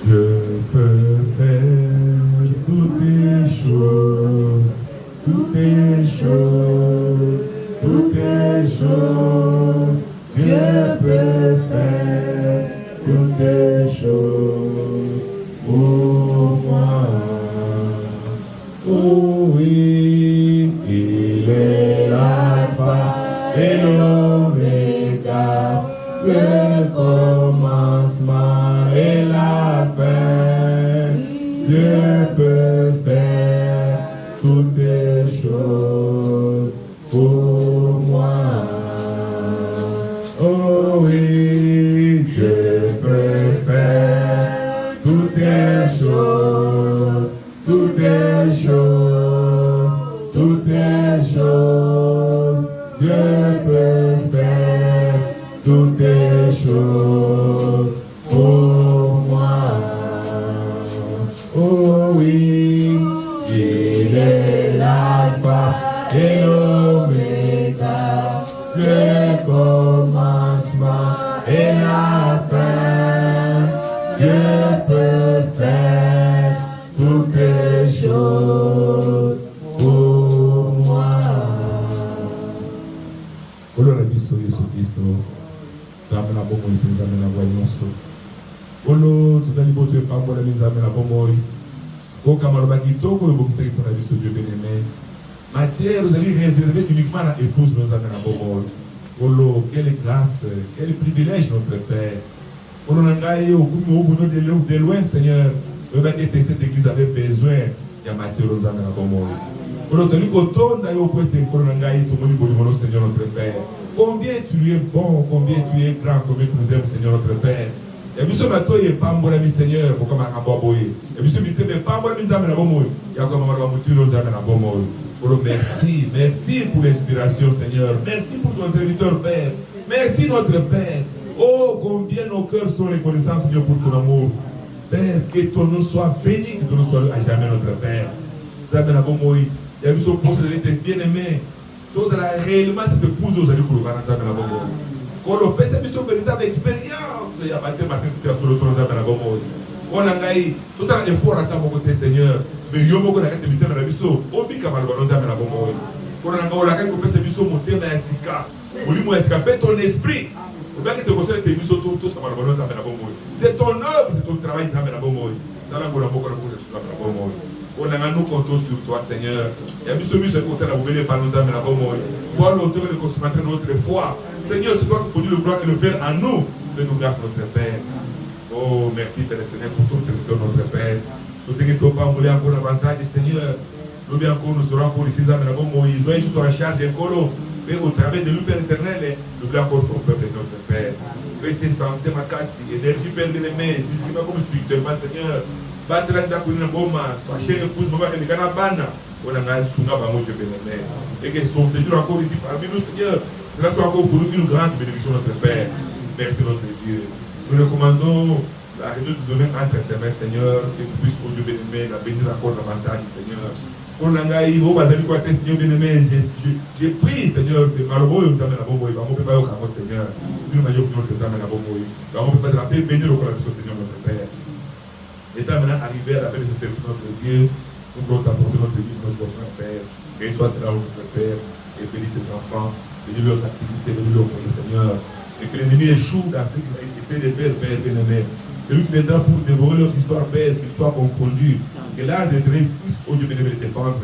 Je peux faire toutes les choses, toutes les choses, toutes les choses. Dieu peut faire toutes les choses pour moi. Oh oui, il est l'alpha et l'oméga, le commencement et la fin. Dieu peut faire toutes les choses pour moi. Oh oui, Dieu peut faire toutes les choses, toutes les choses, toutes les choses. Dieu peut faire toutes les choses pour moi. Oh oui, il est l'alpha et l'oméga, le commencement et la fin. Dieu peut faire toutes les choses pour moi. Olo na biso Yesu Kristo, nzambe na bomoi mpe nzambe na bwa nyonso. Olo totali boto epambolami nzambe na bomoi. Oka maloba kitoko oyo ebokisaki to na biso Dieu bien-aimé. Matière ozali réservé uniquement na épouse na nzambe na bomoi. Olo, quelle grâce, quel privilège notre Père. Olo na ngai okumi obuno de loin Seigneur. Oyebaki ete cette église avait besoin ya matière oyo nzambe na bomoi. Olo toli kotonda yo po ete nkolo na ngai tomoni bolingo Seigneur notre Père. Combien tu es bon, combien tu es grand, combien tu nous aimes Seigneur notre Père. Et biso bato ye pambolami Seigneur pour comme makambo boye. Et biso bitebe pambolami nzambe na bomoi. Ya comme maloba mutilo nzambe na bomoi. Oh, merci, merci pour l'inspiration Seigneur. Merci pour ton serviteur Père. Merci notre Père. Oh, combien nos cœurs sont reconnaissants Seigneur pour ton amour. Père, que ton nom soit béni, que ton nom soit à jamais notre Père. Nzambe na bomoi. Ya biso pour ce bien-aimé. Toute la réellement cette épouse aux alliés Kouloubana nzambe na bomoi. Quand on peut cette véritable expérience, il y a battu ma sainteté sur le sol nzambe na bomoi. On a gagné tout un effort à ta côté Seigneur. Mais yo moko na kati bitana na biso obika malobano nzambe na bomoi. Kona nga ola kai kopesa biso motema ya sika. Molimo ya sika pe ton esprit. Obaki te conseiller te biso tout ça malobano nzambe na bomoi. C'est ton œuvre, c'est ton travail nzambe na bomoi. Sala ngona moko na kule nzambe na bomoi. On a nous comptons sur toi Seigneur. Et biso biso côté la boubele par nzambe na bomoi. Toi l'auteur et le consommateur de notre foi. Seigneur, c'est toi qui produis le vouloir et le faire en nous. Fais-nous grâce notre Père. Oh, merci Père éternel pour tout le notre Père. Nous sommes encore davantage, Seigneur. Nous bien encore, nous serons encore ici, mais là-bas, Moïse, ils sont en charge et colo. Mais au travers de nous, Père éternel, nous bien encore pour le peuple de notre Père. Fais santé, ma casse, énergie, Père de l'aimer, physiquement comme spirituellement, Seigneur. Battre la dacune, Boma, soit chère épouse, maman, et Ganabana. On a un sunga, Bamo, Dieu bien-aimé. Et que son séjour encore ici parmi nous, Seigneur. Cela soit encore pour nous une grande bénédiction, notre Père. Merci, notre Dieu. Nous recommandons la réunion de demain entre tes mains, Seigneur, et tu puisses, oh Dieu bien-aimé, la bénir encore davantage, Seigneur. Pour l'angaï, oh, Bazali, quoi, Seigneur bien-aimé, j'ai pris, Seigneur, de Malobo, et la bombe, et on peut pas y avoir, Seigneur. Nous n'avons pas de la bombe, et on peut pas de la paix, bénir au corps de Seigneur, notre Père. Étant maintenant arrivé à la fin de ce service, notre Dieu, nous voulons t'apporter notre vie, notre Père. Que soit cela, notre Père, et bénis tes enfants, bénis leurs activités, bénis leurs projets, Seigneur. Et que l'ennemi échoue dans ce qu'il a été essaie de faire, Père bien-aimé. C'est lui qui viendra pour dévorer leurs histoires, Père, qu'ils soient confondus. Que l'âge de l'éternel puisse, oh Dieu bien-aimé, les défendre.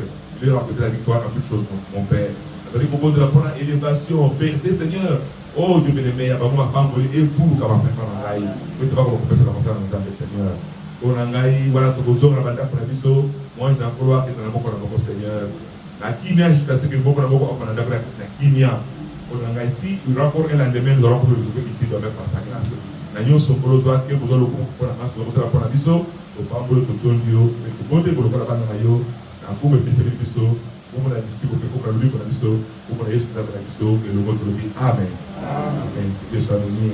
Il leur apporter la victoire en toutes choses, mon Père. C'est-à-dire qu'au bout de la première élévation, percé, Seigneur. Oh Dieu bien-aimé, avant ma femme, et fou, comme un père, Nangaï. Je ne sais pas comment on peut se commencer à nous appeler, Seigneur. Oh Nangaï, voilà, tu as la bande pour la biso. Moi, je n'ai pas que tu as beaucoup, Seigneur. La kimia, jusqu'à ce que beaucoup de beaucoup de la kimia. Oh Nangaï, si il rapport un lendemain, nous allons retrouver ici, doit mettre par ta grâce. Nous sommes pour le soir, que vous allez pour la masse, vous allez pour la biso. Au pas pour le totonio, mais que vous allez pour le bande maillot. Un coup, mais c'est le biso. Comme on a dit, pour que vous avez dit, comme on a dit, que le monde le dit. Amen. Amen. Dieu soit béni.